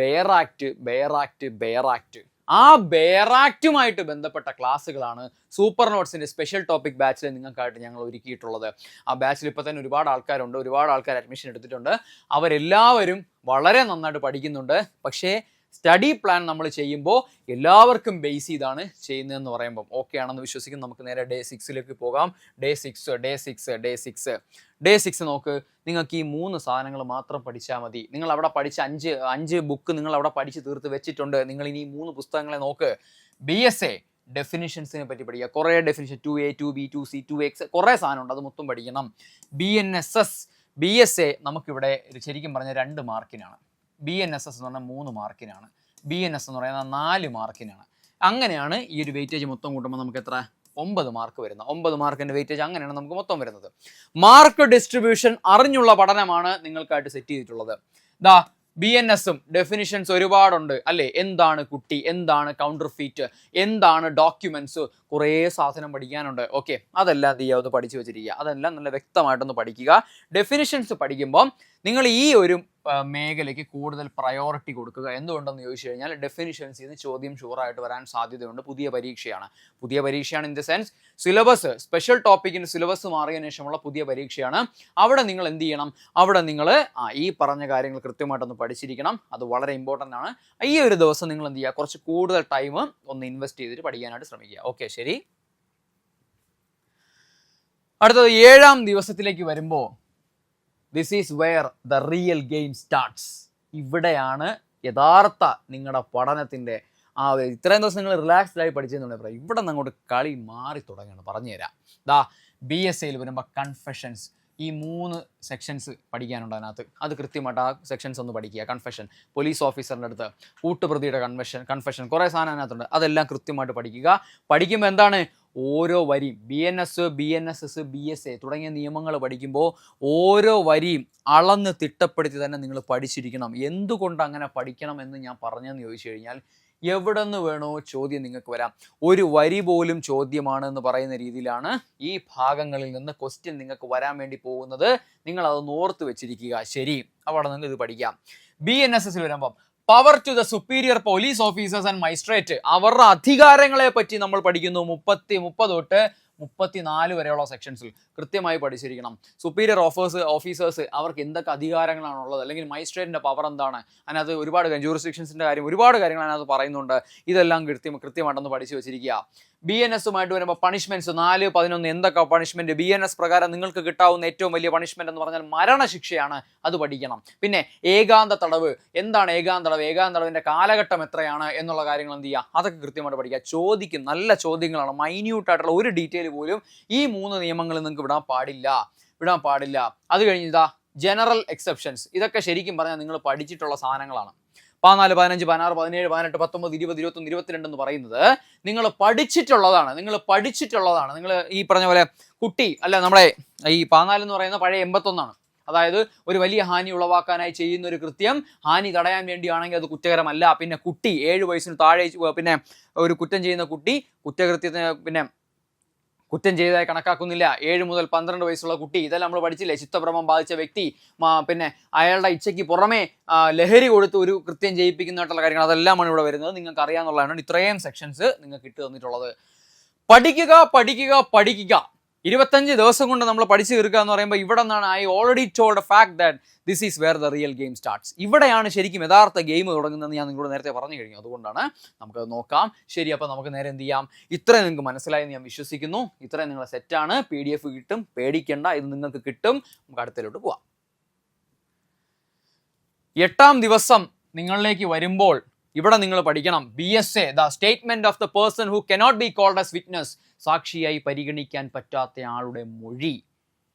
Bear act. ആ ബെയർ ആക്റ്റുമായിട്ട് ബന്ധപ്പെട്ട ക്ലാസ്സുകളാണ് സൂപ്പർ നോട്ട്സിൻ്റെ സ്പെഷ്യൽ ടോപ്പിക് ബാച്ചിൽ നിങ്ങൾക്കായിട്ട് ഞങ്ങൾ ഒരുക്കിയിട്ടുള്ളത്. ആ ബാച്ചിൽ ഇപ്പോൾ തന്നെ ഒരുപാട് ആൾക്കാർ അഡ്മിഷൻ എടുത്തിട്ടുണ്ട്. അവരെല്ലാവരും വളരെ നന്നായിട്ട് പഠിക്കുന്നുണ്ട്. പക്ഷേ സ്റ്റഡി പ്ലാൻ നമ്മൾ ചെയ്യുമ്പോൾ എല്ലാവർക്കും ബേസ് ചെയ്താണ് ചെയ്യുന്നതെന്ന് പറയുമ്പം ഓക്കെ ആണെന്ന് വിശ്വസിക്കുന്നു. നമുക്ക് നേരെ ഡേ 6ലേക്ക് പോകാം. ഡേ 6 നോക്ക്. നിങ്ങൾക്ക് ഈ 3 സാധനങ്ങൾ മാത്രം പഠിച്ചാൽ മതി. നിങ്ങൾ അവിടെ പഠിച്ച 5 ബുക്ക് നിങ്ങൾ അവിടെ പഠിച്ച് തീർത്ത് വെച്ചിട്ടുണ്ട്. നിങ്ങൾ ഇനി 3 പുസ്തകങ്ങളെ നോക്ക്. BSA ഡെഫിനിഷൻസിനെ പറ്റി പഠിക്കുക. കുറേ definition 2A 2B 2C 2X കുറേ സാധനമുണ്ട്, അത് മൊത്തം പഠിക്കണം. BSA നമുക്കിവിടെ ശരിക്കും പറഞ്ഞാൽ 2 മാർക്കിനാണ്. BNSS എന്ന് പറഞ്ഞാൽ 3 മാർക്കിനാണ്. BNS എന്ന് പറയുന്നത് 4 മാർക്കിനാണ്. അങ്ങനെയാണ് ഈ ഒരു വെയിറ്റേജ് മൊത്തം കൂട്ടുമ്പോൾ നമുക്ക് എത്ര? 9 മാർക്ക് വരുന്നത്. 9 മാർക്കിൻ്റെ വെയിറ്റേജ് അങ്ങനെയാണ് നമുക്ക് മൊത്തം വരുന്നത്. മാർക്ക് ഡിസ്ട്രിബ്യൂഷൻ അറിഞ്ഞുള്ള പഠനമാണ് നിങ്ങൾക്കായിട്ട് സെറ്റ് ചെയ്തിട്ടുള്ളത്. BNSും ഡെഫിനിഷൻസ് ഒരുപാടുണ്ട് അല്ലേ? എന്താണ് കുട്ടി, എന്താണ് കൗണ്ടർ ഫീറ്റ്, എന്താണ് ഡോക്യുമെന്റ്സ്, കുറേ സാധനം പഠിക്കാനുണ്ട്. ഓക്കെ, അതെല്ലാം എന്ത് ചെയ്യുക, ഒന്ന് പഠിച്ചു വെച്ചിരിക്കുക. അതെല്ലാം നല്ല വ്യക്തമായിട്ടൊന്ന് പഠിക്കുക. ഡെഫിനിഷൻസ് പഠിക്കുമ്പോൾ നിങ്ങൾ ഈ ഒരു മേഖലയ്ക്ക് കൂടുതൽ പ്രയോറിറ്റി കൊടുക്കുക. എന്തുകൊണ്ടെന്ന് ചോദിച്ചു കഴിഞ്ഞാൽ ഡെഫിനിഷൻസിൽ നിന്ന് ചോദ്യം ഷുവറായിട്ട് വരാൻ സാധ്യതയുണ്ട്. പുതിയ പരീക്ഷയാണ് in the sense syllabus, special ടോപ്പിക്കിൻ്റെ സിലബസ് മാറിയതിനു ശേഷമുള്ള പുതിയ പരീക്ഷയാണ്. അവിടെ നിങ്ങൾ എന്ത് ചെയ്യണം? അവിടെ നിങ്ങൾ ഈ പറഞ്ഞ കാര്യങ്ങൾ കൃത്യമായിട്ടൊന്ന് പഠിച്ചിരിക്കണം. അത് വളരെ ഇമ്പോർട്ടൻ്റ് ആണ്. ഈ ഒരു ദിവസം നിങ്ങൾ എന്ത് ചെയ്യുക? കുറച്ച് കൂടുതൽ ടൈം ഒന്ന് ഇൻവെസ്റ്റ് ചെയ്തിട്ട് പഠിക്കാനായിട്ട് ശ്രമിക്കുക. ഓക്കെ, ശരി. അടുത്തത് 7ാം ദിവസത്തിലേക്ക് വരുമ്പോൾ this is where the real game starts. ഇവിടെയാണ് യഥാർത്ഥ നിങ്ങളുടെ പഠനത്തിൻ്റെ ഇത്രയും ദിവസം നിങ്ങൾ റിലാക്സ്ഡ് ആയി പഠിച്ചെന്നുള്ള ഇവിടെ നിന്ന് അങ്ങോട്ട് കളി മാറി തുടങ്ങുകയാണ്. പറഞ്ഞുതരാം. BSAയിൽ വരുമ്പോൾ കൺഫെഷൻസ്, ഈ 3 സെക്ഷൻസ് പഠിക്കാനുണ്ട് അതിനകത്ത്. അത് കൃത്യമായിട്ട് ആ സെക്ഷൻസ് ഒന്ന് പഠിക്കുക. കൺഫെഷൻ, പോലീസ് ഓഫീസറിൻ്റെ അടുത്ത് കൂട്ടുപ്രതിയുടെ കൺഫെഷൻ കുറേ സാധനം അതിനകത്തുണ്ട്. അതെല്ലാം കൃത്യമായിട്ട് പഠിക്കുക. പഠിക്കുമ്പോൾ എന്താണ്? ഓരോ വരിയും BNS, BNSS, BSA തുടങ്ങിയ നിയമങ്ങൾ പഠിക്കുമ്പോൾ ഓരോ വരിയും അളന്ന് തിട്ടപ്പെടുത്തി തന്നെ നിങ്ങൾ പഠിച്ചിരിക്കണം. എന്തുകൊണ്ട് അങ്ങനെ പഠിക്കണം എന്ന് ഞാൻ പറഞ്ഞതെന്ന് ചോദിച്ചു കഴിഞ്ഞാൽ, എവിടെ നിന്ന് വേണോ ചോദ്യം നിങ്ങൾക്ക് വരാം. ഒരു വരി പോലും ചോദ്യമാണ് എന്ന് പറയുന്ന രീതിയിലാണ് ഈ ഭാഗങ്ങളിൽ നിന്ന് ക്വസ്റ്റ്യൻ നിങ്ങൾക്ക് വരാൻ വേണ്ടി പോകുന്നത്. നിങ്ങൾ അതൊന്ന് ഓർത്ത് വെച്ചിരിക്കുക. ശരി, അവിടെ നിങ്ങൾക്ക് ഇത് പഠിക്കാം. BNSSൽ വരുമ്പം power to the superior police officers and magistrate, അവരുടെ അധികാരങ്ങളെ പറ്റി നമ്മൾ പഠിക്കുന്നു. 30 തൊട്ട് 34 വരെയുള്ള സെക്ഷൻസിൽ കൃത്യമായി പഠിച്ചിരിക്കണം. സുപ്പീരിയർ ഓഫീസേഴ്സ് അവർക്ക് എന്തൊക്കെ അധികാരങ്ങളാണുള്ളത്, അല്ലെങ്കിൽ മജിസ്ട്രേറ്റിൻ്റെ പവർ എന്താണ്, അതിനകത്ത് ഒരുപാട് ജൂറിസ്ഡിക്ഷൻസിൻ്റെ കാര്യം, ഒരുപാട് കാര്യങ്ങൾ അതിനകത്ത് പറയുന്നുണ്ട്. ഇതെല്ലാം കൃത്യമായിട്ടൊന്ന് പഠിച്ചു വെച്ചിരിക്കുക. BNSുമായിട്ട് വരുമ്പോൾ പണിഷ്മെന്റ്സ് 4, 11 എന്തൊക്കെ പണിഷ്മെന്റ്, BNS പ്രകാരം നിങ്ങൾക്ക് കിട്ടാവുന്ന ഏറ്റവും വലിയ പണിഷ്മെന്റ് എന്ന് പറഞ്ഞാൽ മരണശിക്ഷയാണ്. അത് പഠിക്കണം. പിന്നെ ഏകാന്ത തടവ്, എന്താണ് ഏകാന്തടവിന്റെ കാലഘട്ടം എത്രയാണ് എന്നുള്ള കാര്യങ്ങൾ എന്ത് ചെയ്യുക, അതൊക്കെ കൃത്യമായിട്ട് പഠിക്കുക. ചോദിക്കും, നല്ല ചോദ്യങ്ങളാണ്. മൈന്യൂട്ടായിട്ടുള്ള ഒരു ഡീറ്റെയിൽ പോലും ഈ 3 നിയമങ്ങളിൽ നിങ്ങൾക്ക് വിടാൻ പാടില്ല. അത് കഴിഞ്ഞ് ജനറൽ എക്സെപ്ഷൻസ്, ഇതൊക്കെ ശരിക്കും പറഞ്ഞാൽ നിങ്ങൾ പഠിച്ചിട്ടുള്ള സാധനങ്ങളാണ്. 14, 15, 16, 17, 18, 19, 20, 21, 22 എന്ന് പറയുന്നത് നിങ്ങൾ പഠിച്ചിട്ടുള്ളതാണ്. നിങ്ങൾ ഈ പറഞ്ഞ പോലെ കുട്ടി അല്ല, നമ്മുടെ ഈ 14 എന്ന് പറയുന്ന പഴയ 81 അതായത് ഒരു വലിയ ഹാനി ഉളവാക്കാനായി ചെയ്യുന്ന ഒരു കൃത്യം ഹാനി തടയാൻ വേണ്ടിയാണെങ്കിൽ അത് കുറ്റകരമല്ല. പിന്നെ കുട്ടി 7 വയസ്സിന് താഴെ പിന്നെ ഒരു കുറ്റം ചെയ്യുന്ന കുട്ടി കുറ്റകൃത്യത്തിന് കുറ്റം ചെയ്തതായി കണക്കാക്കുന്നില്ല. 7 മുതൽ 12 വയസ്സുള്ള കുട്ടി, ഇതെല്ലാം നമ്മൾ പഠിച്ചില്ലേ. ചിത്തഭ്രമം ബാധിച്ച വ്യക്തി, പിന്നെ അയാളുടെ ഇച്ഛയ്ക്ക് പുറമെ ലഹരി കൊടുത്ത് ഒരു കൃത്യം ചെയ്യിപ്പിക്കുന്നതായിട്ടുള്ള കാര്യങ്ങൾ, അതെല്ലാമാണ് ഇവിടെ വരുന്നത്. നിങ്ങൾക്ക് അറിയാമെന്നുള്ളതാണ് ഇത്രയും സെക്ഷൻസ് നിങ്ങൾക്ക് ഇട്ട് തന്നിട്ടുള്ളത്. പഠിക്കുക. 25 ദിവസം കൊണ്ട് നമ്മൾ പഠിച്ചു തീർക്കുക എന്ന് പറയുമ്പോൾ ഇവിടെ നിന്നാണ് I already told fact that this is where the real game starts. ഇവിടെയാണ് ശരിക്കും യഥാർത്ഥ ഗെയിം തുടങ്ങുന്നതെന്ന് ഞാൻ നിങ്ങളോട് നേരത്തെ പറഞ്ഞു കഴിഞ്ഞു. അതുകൊണ്ടാണ് നമുക്കത് നോക്കാം. ശരി, അപ്പോൾ നമുക്ക് നേരെ എന്ത് ചെയ്യാം? ഇത്രയും നിങ്ങൾക്ക് മനസ്സിലായെന്ന് ഞാൻ വിശ്വസിക്കുന്നു. ഇത്രയും നിങ്ങളെ സെറ്റാണ്. PDF കിട്ടും, പേടിക്കേണ്ട, ഇത് നിങ്ങൾക്ക് കിട്ടും. നമുക്ക് അടുത്തതിലോട്ട് പോവാം. 8ാം ദിവസം നിങ്ങളിലേക്ക് വരുമ്പോൾ ഇവിടെ നിങ്ങൾ പഠിക്കണം. BSA, the statement of the person who cannot be called as witness, സാക്ഷിയായി പരിഗണിക്കാൻ പറ്റാത്ത ആളുടെ മൊഴി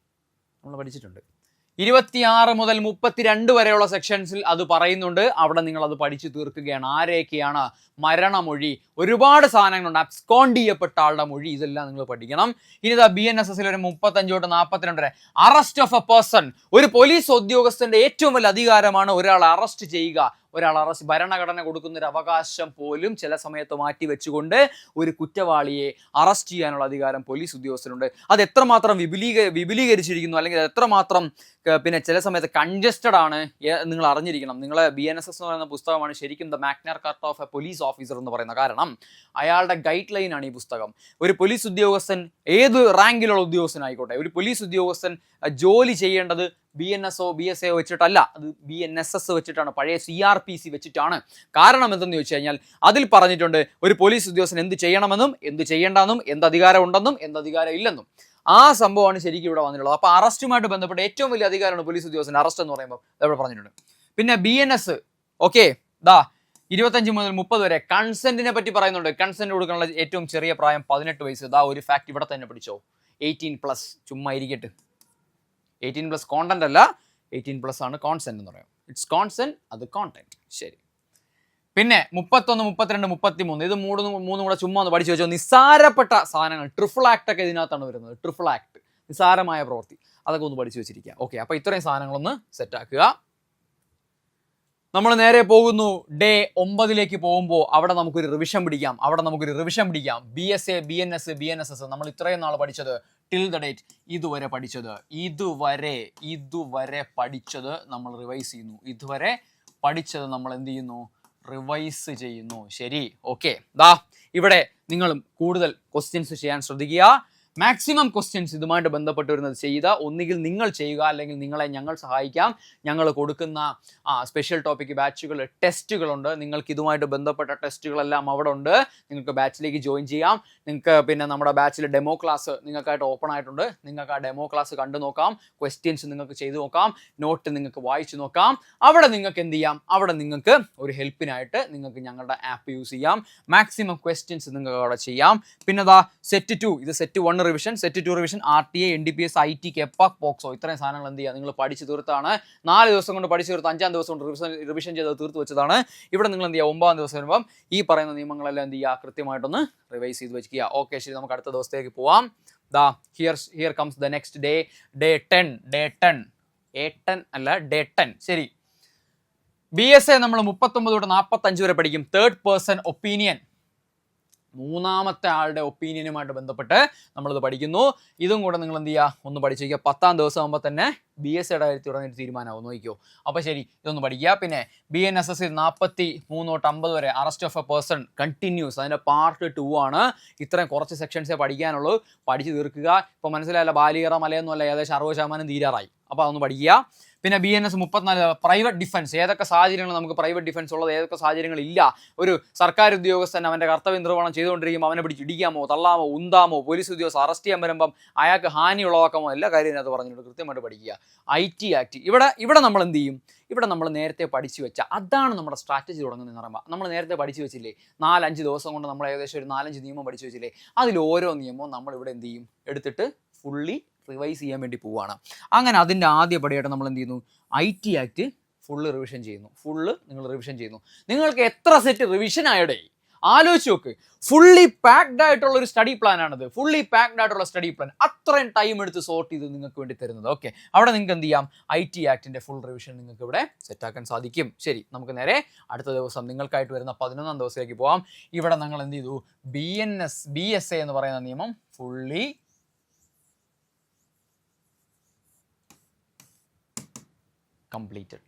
നമ്മൾ പഠിച്ചിട്ടുണ്ട്. 26 മുതൽ 32 വരെയുള്ള സെക്ഷൻസിൽ അത് പറയുന്നുണ്ട്. അവിടെ നിങ്ങൾ അത് പഠിച്ചു തീർക്കുകയാണ്. ആരെയൊക്കെയാണ്? മരണമൊഴി, ഒരുപാട് സാധനങ്ങളുണ്ട്, അബ്സ്കോണ്ട് ചെയ്യപ്പെട്ട ആളുടെ മൊഴി, ഇതെല്ലാം നിങ്ങൾ പഠിക്കണം. ഇനി ഇതാ BNSS ഒരു 35 തൊട്ട് 42 വരെ അറസ്റ്റ് ഓഫ് എ പേഴ്സൺ. ഒരു പോലീസ് ഉദ്യോഗസ്ഥന്റെ ഏറ്റവും വലിയ അധികാരമാണ് ഒരാളെ അറസ്റ്റ് ചെയ്യുക. ഭരണഘടന കൊടുക്കുന്ന ഒരു അവകാശം പോലും ചില സമയത്ത് മാറ്റി വെച്ചുകൊണ്ട് ഒരു കുറ്റവാളിയെ അറസ്റ്റ് ചെയ്യാനുള്ള അധികാരം പോലീസ് ഉദ്യോഗസ്ഥരുണ്ട്. അത് എത്രമാത്രം വിപുലീകരിച്ചിരിക്കുന്നു, അല്ലെങ്കിൽ എത്രമാത്രം പിന്നെ ചില സമയത്ത് കൺജസ്റ്റഡ് ആണ് നിങ്ങൾ അറിഞ്ഞിരിക്കണം. നിങ്ങൾ BNSS എന്ന് പറയുന്ന പുസ്തകമാണ് ശരിക്കും the Magna Carta of A police officer എന്ന് പറയുന്നത്. കാരണം അയാളുടെ ഗൈഡ് ലൈൻ ആണ് ഈ പുസ്തകം. ഒരു പോലീസ് ഉദ്യോഗസ്ഥൻ, ഏത് റാങ്കിലുള്ള ഉദ്യോഗസ്ഥനായിക്കോട്ടെ, ഒരു പോലീസ് ഉദ്യോഗസ്ഥൻ ജോലി ചെയ്യേണ്ടത് BNSO BSAO വെച്ചിട്ടല്ല, അത് BNSS വെച്ചിട്ടാണ്, പഴയ CRPC വെച്ചിട്ടാണ്. കാരണം എന്തെന്ന് ചോദിച്ചു കഴിഞ്ഞാൽ അതിൽ പറഞ്ഞിട്ടുണ്ട് ഒരു പോലീസ് ഉദ്യോഗസ്ഥൻ എന്ത് ചെയ്യണമെന്നും എന്ത് ചെയ്യേണ്ടെന്നും, എന്ത് അധികാരം ഉണ്ടെന്നും എന്ത് അധികാരം ഇല്ലെന്നും. ആ സംഭവമാണ് ശരിക്കും ഇവിടെ വന്നിട്ടുള്ളത്. അപ്പോൾ അറസ്റ്റുമായിട്ട് ബന്ധപ്പെട്ട് ഏറ്റവും വലിയ അധികാരമാണ് പോലീസ് ഉദ്യോഗസ്ഥൻ അറസ്റ്റ് എന്ന് പറയുമ്പോൾ ഇവിടെ പറഞ്ഞിട്ടുണ്ട്. പിന്നെ BNS ഓക്കെ, 25 മുതൽ 30 വരെ കൺസെന്റിനെ പറ്റി പറയുന്നുണ്ട്. കൺസെന്റ് കൊടുക്കാനുള്ള ഏറ്റവും ചെറിയ പ്രായം 18 വയസ്സ്. ഒരു ഫാക്ട് ഇവിടെ തന്നെ പഠിച്ചോ, 18+. ചുമ്മാ ഇരിക്കട്ടെ, 18+ കോണ്ടന്റ് അല്ല, 18+ ആണ് കോൺസെന്റ് എന്ന് പറയാം. ഇറ്റ്സ് കോൺസെന്റ്, അത് കോണ്ടന്റ്. ശരി. പിന്നെ 31, 32, 33 ഇത് മൂന്നും കൂടെ ചുമ്മാ ഒന്ന് പഠിച്ചു വെച്ചോ. നിസ്സാരപ്പെട്ട സാധനങ്ങൾ, ട്രിപ്പിൾ ആക്ട് ഒക്കെ ഇതിനകത്താണ് വരുന്നത്. ട്രിപ്പിൾ ആക്ട്, നിസ്സാരമായ പ്രവൃത്തി, അതൊക്കെ ഒന്ന് പഠിച്ചു വെച്ചിരിക്കുക. ഓക്കെ, അപ്പോൾ ഇത്രയും സാധനങ്ങളൊന്ന് സെറ്റാക്കുക. നമ്മൾ നേരെ പോകുന്നു ഡേ 9 പോകുമ്പോൾ അവിടെ നമുക്കൊരു റിവിഷൻ പിടിക്കാം. BSA BNS BNSS നമ്മൾ ഇത്രയും നാൾ പഠിച്ചത് ടിൽ ദ ഡേറ്റ് ഇതുവരെ പഠിച്ചത് നമ്മൾ റിവൈസ് ചെയ്യുന്നു. നമ്മൾ എന്ത് ചെയ്യുന്നു? റിവൈസ് ചെയ്യുന്നു. ശരി, ഓക്കെ. ഇവിടെ നിങ്ങളും കൂടുതൽ ക്വസ്റ്റ്യൻസ് ചെയ്യാൻ ശ്രദ്ധിക്കുക. മാക്സിമം ക്വസ്റ്റ്യൻസ് ഇതുമായിട്ട് ബന്ധപ്പെട്ട് വരുന്നത് ചെയ്യുക. ഒന്നുകിൽ നിങ്ങൾ ചെയ്യുക, അല്ലെങ്കിൽ നിങ്ങളെ ഞങ്ങൾ സഹായിക്കാം. ഞങ്ങൾ കൊടുക്കുന്ന സ്പെഷ്യൽ ടോപ്പിക് ബാച്ചുകൾ, ടെസ്റ്റുകളുണ്ട്. നിങ്ങൾക്ക് ഇതുമായിട്ട് ബന്ധപ്പെട്ട ടെസ്റ്റുകളെല്ലാം അവിടെ ഉണ്ട്. നിങ്ങൾക്ക് ബാച്ചിലേക്ക് ജോയിൻ ചെയ്യാം. നിങ്ങൾക്ക് പിന്നെ നമ്മുടെ ബാച്ചിൽ ഡെമോ ക്ലാസ് നിങ്ങൾക്കായിട്ട് ഓപ്പൺ ആയിട്ടുണ്ട്. നിങ്ങൾക്ക് ആ ഡെമോ ക്ലാസ് കണ്ടു നോക്കാം, ക്വസ്റ്റ്യൻസ് നിങ്ങൾക്ക് ചെയ്തു നോക്കാം, നോട്ട് നിങ്ങൾക്ക് വായിച്ചു നോക്കാം. അവിടെ നിങ്ങൾക്ക് എന്ത് ചെയ്യാം? അവിടെ നിങ്ങൾക്ക് ഒരു ഹെൽപ്പിനായിട്ട് നിങ്ങൾക്ക് ഞങ്ങളുടെ ആപ്പ് യൂസ് ചെയ്യാം. മാക്സിമം ക്വസ്റ്റ്യൻസ് നിങ്ങൾക്ക് അവിടെ ചെയ്യാം. പിന്നെ സെറ്റ് 2, ഇത് set 1 revision, set 2 revision, RTA NDPS IT KEPA POCSO ഇത്രയും സാധനങ്ങൾ എന്ത് ചെയ്യുക? നിങ്ങൾ പഠിച്ചു തീർത്താണ്. 4 ദിവസം കൊണ്ട് പഠിച്ചു തീർത്ത് 5-ാം ദിവസം കൊണ്ട് റിവിഷൻ ചെയ്ത് തീർത്ത് വെച്ചതാണ്. ഇവിടെ നിങ്ങൾ എന്ത് ചെയ്യുക? 9-ാം ദിവസം വരുമ്പം ഈ പറയുന്ന നിയമങ്ങളെല്ലാം എന്ത് ചെയ്യുക? കൃത്യമായിട്ടൊന്ന് റിവൈസ് ചെയ്ത് വെക്കുക. ഓക്കെ, ശരി, നമുക്ക് അടുത്ത ദിവസത്തേക്ക് പോവാം. Here comes the next day, day 10. Day 10. ശരി, BSA നമ്മൾ 39 തൊട്ട് 45 വരെ പഠിക്കും. തേർഡ് പേഴ്സൺ ഒപ്പീനിയൻ, മൂന്നാമത്തെ ആളുടെ ഒപ്പീനിയനുമായിട്ട് ബന്ധപ്പെട്ട് നമ്മളിത് പഠിക്കുന്നു. ഇതും കൂടെ നിങ്ങൾ എന്ത് ചെയ്യുക? ഒന്ന് പഠിച്ചു വയ്ക്കുക. 10-ാം ദിവസം ആകുമ്പോൾ തന്നെ BSAയുടെ കാര്യത്തിൽ ഉടനെ തീരുമാനമാവും, നോക്കിക്കോ. അപ്പോൾ ശരി, ഇതൊന്ന് പഠിക്കുക. പിന്നെ BNSS 43 തൊട്ട് 50 വരെ arrest of A person continuous, അതിൻ്റെ പാർട്ട് 2 ആണ്. ഇത്രയും കുറച്ച് സെക്ഷൻസേ പഠിക്കാനുള്ളൂ. പഠിച്ചു തീർക്കുക. ഇപ്പോൾ മനസ്സിലായല്ല, ബാലികറ മലയൊന്നുമല്ല, ഏകദേശം 60% തീരാറായി. അപ്പോൾ അതൊന്ന് പഠിക്കുക. പിന്നെ BNS 34 പ്രൈവറ്റ് ഡിഫൻസ്, ഏതൊക്കെ സാഹചര്യങ്ങൾ നമുക്ക് പ്രൈവറ്റ് ഡിഫൻസ് ഉള്ളത്, ഏതൊക്കെ സാഹചര്യങ്ങളില്ല. ഒരു സർക്കാർ ഉദ്യോഗസ്ഥൻ അവൻ്റെ കർത്തവ്യ നിർവഹണം ചെയ്തുകൊണ്ടിരിക്കുമ്പോൾ അവനെ പിടിച്ച് ഇടിക്കാമോ, തള്ളാമോ, ഉന്താമോ, പോലീസ് ഉദ്യോഗസ്ഥർ അറസ്റ്റ് ചെയ്യാൻ വരുമ്പം അയാൾക്ക് ഹാനി ഉളവാക്കാമോ, എല്ലാ കാര്യം ഇതിനകത്ത് പറഞ്ഞിട്ടുണ്ട്. കൃത്യമായിട്ട് പഠിക്കുക. IT ആക്ട്, ഇവിടെ നമ്മൾ എന്ത് ചെയ്യും? ഇവിടെ നമ്മൾ നേരത്തെ പഠിച്ചു വെച്ച, അതാണ് നമ്മുടെ സ്ട്രാറ്റജി തുടങ്ങുന്നതെന്ന് പറയുമ്പോൾ. നമ്മൾ നേരത്തെ പഠിച്ചു വെച്ചില്ലേ, 4-5 ദിവസം കൊണ്ട് നമ്മൾ ഏകദേശം ഒരു 4-5 നിയമം പഠിച്ചു വെച്ചില്ലേ, അതിൽ ഓരോ നിയമവും നമ്മളിവിടെ എന്ത് ചെയ്യും? എടുത്തിട്ട് ഫുള്ളി റിവൈസ് ചെയ്യാൻ വേണ്ടി പോവുകയാണ്. അങ്ങനെ അതിൻ്റെ ആദ്യ പടിയായിട്ട് നമ്മൾ എന്ത് ചെയ്യുന്നു? IT ആക്ട് ഫുള്ള് റിവിഷൻ ചെയ്യുന്നു. നിങ്ങൾ റിവിഷൻ ചെയ്യുന്നു. നിങ്ങൾക്ക് എത്ര സെറ്റ് റിവിഷൻ ആയടേ? ആലോചിച്ച് നോക്ക്. ഫുള്ളി പാക്ഡ് ആയിട്ടുള്ള ഒരു സ്റ്റഡി പ്ലാൻ ആണത്. സ്റ്റഡി പ്ലാൻ അത്രയും ടൈം എടുത്ത് സോർട്ട് ചെയ്ത് നിങ്ങൾക്ക് വേണ്ടി തരുന്നത്. ഓക്കെ, അവിടെ നിങ്ങൾക്ക് എന്ത് ചെയ്യാം? IT ആക്ടിൻ്റെ ഫുൾ റിവിഷൻ നിങ്ങൾക്ക് ഇവിടെ സെറ്റാക്കാൻ സാധിക്കും. ശരി, നമുക്ക് നേരെ അടുത്ത ദിവസം നിങ്ങൾക്കായിട്ട് വരുന്ന 11-ാം ദിവസത്തിലേക്ക് പോകാം. ഇവിടെ നിങ്ങൾ എന്ത് ചെയ്തു? BSA എന്ന് പറയുന്ന നിയമം ഫുള്ളി കംപ്ലീറ്റഡ്.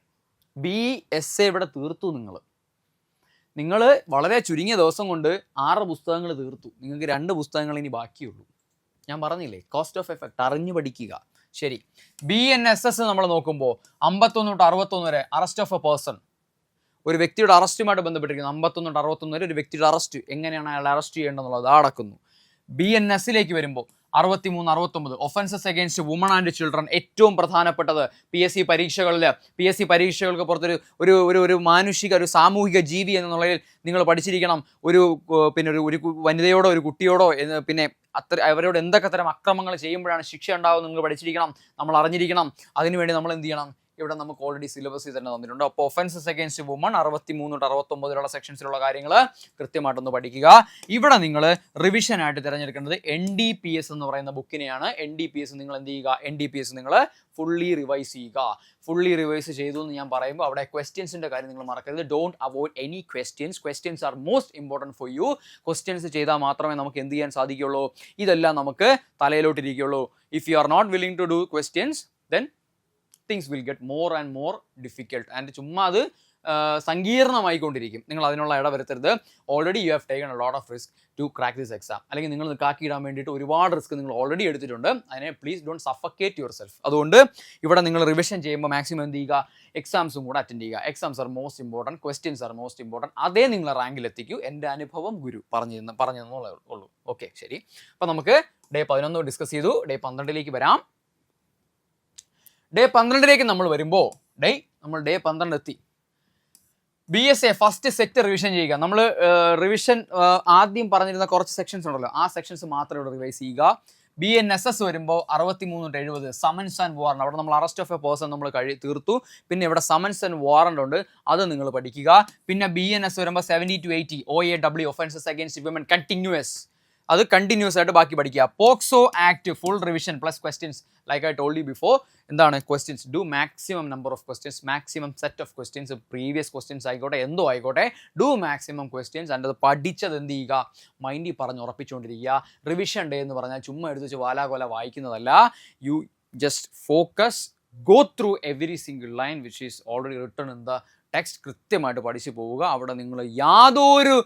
BSA ഇവിടെ തീർത്തു. നിങ്ങൾ വളരെ ചുരുങ്ങിയ ദിവസം കൊണ്ട് 6 പുസ്തകങ്ങൾ തീർത്തു. നിങ്ങൾക്ക് 2 പുസ്തകങ്ങൾ ഇനി ബാക്കിയുള്ളൂ. ഞാൻ പറഞ്ഞില്ലേ, കോസ്റ്റ് ഓഫ് എഫക്റ്റ് അറിഞ്ഞു പഠിക്കുക. ശരി, BNSS നമ്മൾ നോക്കുമ്പോൾ 51 തൊട്ട് 61 വരെ അറസ്റ്റ് ഓഫ് എ പേഴ്സൺ, ഒരു വ്യക്തിയുടെ അറസ്റ്റുമായിട്ട് ബന്ധപ്പെട്ടിരിക്കുന്നു. 51 തൊട്ട് 61 വരെ ഒരു വ്യക്തിയുടെ അറസ്റ്റ്, എങ്ങനെയാണ് അയാളെ അറസ്റ്റ് ചെയ്യേണ്ടതെന്നുള്ളത് നടക്കുന്നു. BNS വരുമ്പോൾ 63, 69 offences against woman and children. ഏറ്റവും പ്രധാനപ്പെട്ടത് PSC പരീക്ഷകൾക്ക് പുറത്തൊരു ഒരു ഒരു ഒരു മാനുഷിക ഒരു സാമൂഹിക ജീവി എന്നുള്ളതിൽ നിങ്ങൾ പഠിച്ചിരിക്കണം. ഒരു വനിതയോടോ ഒരു കുട്ടിയോടോ പിന്നെ അവരോട് എന്തൊക്കെ തരം അക്രമങ്ങൾ ചെയ്യുമ്പോഴാണ് ശിക്ഷ ഉണ്ടാവും നിങ്ങൾ പഠിച്ചിരിക്കണം, നമ്മൾ അറിഞ്ഞിരിക്കണം. അതിനുവേണ്ടി നമ്മൾ എന്ത് ചെയ്യണം? ഇവിടെ നമുക്ക് ഓൾറെഡി സിലബസിൽ തന്നെ തന്നിട്ടുണ്ട്. അപ്പോൾ ഒഫൻസസ് അഗേൻസ്റ്റ് വുമൺ 63 തൊട്ട് 69 സെക്ഷൻസിലുള്ള കാര്യങ്ങൾ കൃത്യമായിട്ടൊന്ന് പഠിക്കുക. ഇവിടെ നിങ്ങൾ റിവിഷൻ ആയിട്ട് തിരഞ്ഞെടുക്കേണ്ടത് NDPS എന്ന് പറയുന്ന ബുക്കിനെയാണ്. NDPS നിങ്ങൾ എന്ത് ചെയ്യുക? NDPS നിങ്ങൾ ഫുള്ളി റിവൈസ് ചെയ്യുക. ഫുള്ളി റിവൈസ് ചെയ്തു എന്ന് ഞാൻ പറയുമ്പോൾ അവിടെ ക്വസ്റ്റ്യൻസിൻ്റെ കാര്യം നിങ്ങൾ മറക്കരുത്. Don't avoid any questions are most important for you. ക്വസ്റ്റ്യൻസ് ചെയ്താൽ മാത്രമേ നമുക്ക് എന്ത് ചെയ്യാൻ സാധിക്കുകയുള്ളൂ? ഇതെല്ലാം നമുക്ക് തലയിലോട്ടിരിക്കുകയുള്ളൂ. If you are not willing to do questions then things will get more and more difficult and ചുമ്മാ അത് സങ്കീർണമായിക്കൊണ്ടിരിക്കും. നിങ്ങൾ അതിനുള്ള ഇട വരുത്തരുത്. Already you have taken a lot of risk to crack this exam. അല്ലെങ്കിൽ നിങ്ങൾ കാക്കിയിടാൻ വേണ്ടിയിട്ട് ഒരുപാട് റിസ്ക് നിങ്ങൾ ഓൾറെഡി എടുത്തിട്ടുണ്ട്. അതിനെ please don't suffocate your self. അതുകൊണ്ട് ഇവിടെ നിങ്ങൾ റിവിഷൻ ചെയ്യുമ്പോൾ മാക്സിമം എന്ത് ചെയ്യുക? എക്സാംസും കൂടെ അറ്റൻഡ് ചെയ്യുക. Exams R most important, questions are most important. അതേ നിങ്ങളെ റാങ്കിൽ എത്തിക്കൂ. എൻ്റെ അനുഭവം ഗുരു പറഞ്ഞതെന്നുള്ളേ ഉള്ളൂ. ഓക്കെ, ശരി. അപ്പോൾ നമുക്ക് ഡേ 11 ഡിസ്കസ് ചെയ്തു. ഡേ 12 വരാം. ഡേ 12 നമ്മൾ വരുമ്പോൾ നമ്മൾ ഡേ 12 എത്തി. BSA ഫസ്റ്റ് സെറ്റ് റിവിഷൻ ചെയ്യുക. നമ്മൾ റിവിഷൻ ആദ്യം പറഞ്ഞിരുന്ന കുറച്ച് സെക്ഷൻസ് ഉണ്ടല്ലോ, ആ സെക്ഷൻസ് മാത്രം ഇവിടെ റിവൈസ് ചെയ്യുക. BNSS വരുമ്പോൾ 63 to 70 സമൻസ് ആൻഡ് വാറണ്ട്. അവിടെ നമ്മൾ അറസ്റ്റ് ഓഫ് എ പേഴ്സൺ നമ്മൾ തീർത്തു. പിന്നെ ഇവിടെ സമൻസ് ആൻഡ് വാറണ്ട് ഉണ്ട്, അത് നിങ്ങൾ പഠിക്കുക. പിന്നെ BNS വരുമ്പോൾ 70 to 80 OAW offences against women continues, അത് കണ്ടിന്യൂസ് ആയിട്ട് ബാക്കി പഠിക്കുക. POCSO act full revision plus questions. Like I told you before, എന്താണ് questions? Do maximum number of questions, maximum set of questions. Previous questions ആയിക്കോട്ടെ, എന്തോ ആയിക്കോട്ടെ, ഡു മാക്സിമം ക്വസ്റ്റ്യൻസ്. ആൻഡ് അത് പഠിച്ചത് എന്ത് ചെയ്യുക? മൈൻഡിൽ പറഞ്ഞ് ഉറപ്പിച്ചുകൊണ്ടിരിക്കുക. റിവിഷൻ ഡേ എന്ന് പറഞ്ഞാൽ ചുമ്മാ എടുത്ത് വെച്ച് വാലാകൊല വായിക്കുന്നതല്ല. You just focus, go through every single line which is already written in the text. കൃത്യമായിട്ട് പഠിച്ചു പോവുക. അവിടെ നിങ്ങൾ യാതൊരു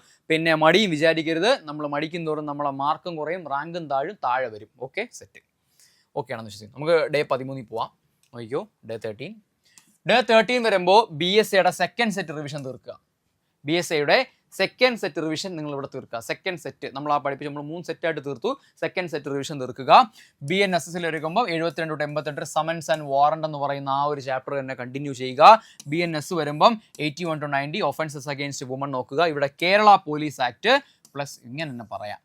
മടിയും വിചാരിക്കരുത്. നമ്മൾ മടിക്കും തോറും നമ്മളെ മാർക്കും കുറയും, റാങ്കും താഴെ വരും. Okay, set. ഓക്കെ ആണെന്ന് വിശ്വസിക്കുന്നു. നമുക്ക് ഡേ 13 പോവാം. നോക്കിയോ, ഡേ 13 വരുമ്പോൾ BSAയുടെ സെക്കൻഡ് സെറ്റ് റിവിഷൻ തീർക്കുക. BSAയുടെ സെക്കൻഡ് സെറ്റ് റിവിഷൻ നിങ്ങൾ ഇവിടെ തീർക്കുക. സെക്കൻഡ് സെറ്റ് നമ്മൾ പഠിപ്പിച്ച് നമ്മൾ 3 സെറ്റായിട്ട് തീർത്തു. സെക്കൻഡ് സെറ്റ് റിവിഷൻ തീർക്കുക. BNSSൽ എടുക്കുമ്പോൾ 72 to 88 സമൻസ് ആൻഡ് വാറണ്ട് എന്ന് പറയുന്ന ആ ഒരു ചാപ്റ്റർ തന്നെ കണ്ടിന്യൂ ചെയ്യുക. BNS വരുമ്പം 81 to 90 ഒഫൻസസ് അഗേൻസ്റ്റ് വുമൺ നോക്കുക. ഇവിടെ കേരള പോലീസ് ആക്ട് പ്ലസ് ഇങ്ങനെ തന്നെ പറയാം.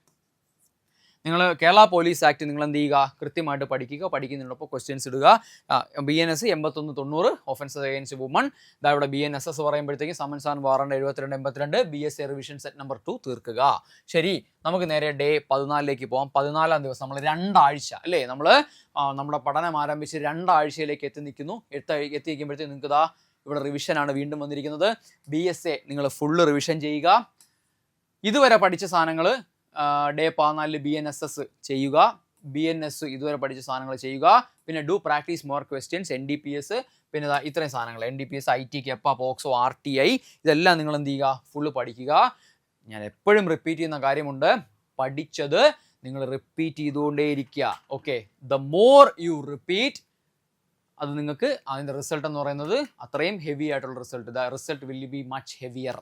നിങ്ങൾ കേരള പോലീസ് ആക്ട് നിങ്ങൾ എന്ത് ചെയ്യുക? കൃത്യമായിട്ട് പഠിക്കുക. പഠിക്കുന്നതിനോടൊപ്പം ക്വസ്റ്റ്യൻസ് ഇടുക. BNS 81 to 90 offences against woman. ഇവിടെ BNSS പറയുമ്പോഴത്തേക്കും summons and warrant 72 to 82 BSA revision set number 2 തീർക്കുക. ശരി, നമുക്ക് നേരെ ഡേ 14 പോകാം. 14-ാം ദിവസം നമ്മൾ 2 ആഴ്ച അല്ലേ, നമ്മൾ നമ്മുടെ പഠനം ആരംഭിച്ച് 2 ആഴ്ചയിലേക്ക് എത്തി നിൽക്കുമ്പോഴത്തേക്കും നിങ്ങൾക്ക് ഇതാ ഇവിടെ റിവിഷനാണ് വീണ്ടും വന്നിരിക്കുന്നത്. BSA നിങ്ങൾ ഫുള്ള് റിവിഷൻ ചെയ്യുക. ഇതുവരെ പഠിച്ച സാധനങ്ങൾ ഡേ 14 BNSS ചെയ്യുക. BNS ഇതുവരെ പഠിച്ച സാധനങ്ങൾ ചെയ്യുക. പിന്നെ do practice more questions, NDPS, പിന്നെ ഇത്രയും സാധനങ്ങൾ NDPS, IT, Kepa, POCSO, RTI, ഇതെല്ലാം നിങ്ങൾ എന്ത് ചെയ്യുക? ഫുള്ള് പഠിക്കുക. ഞാൻ എപ്പോഴും റിപ്പീറ്റ് ചെയ്യുന്ന കാര്യമുണ്ട്, പഠിച്ചത് നിങ്ങൾ റിപ്പീറ്റ് ചെയ്തുകൊണ്ടേയിരിക്കുക. Okay, the more you repeat, അത് നിങ്ങൾക്ക് അതിൻ്റെ റിസൾട്ട് എന്ന് പറയുന്നത് അത്രയും ഹെവി ആയിട്ടുള്ള result. The result will be much heavier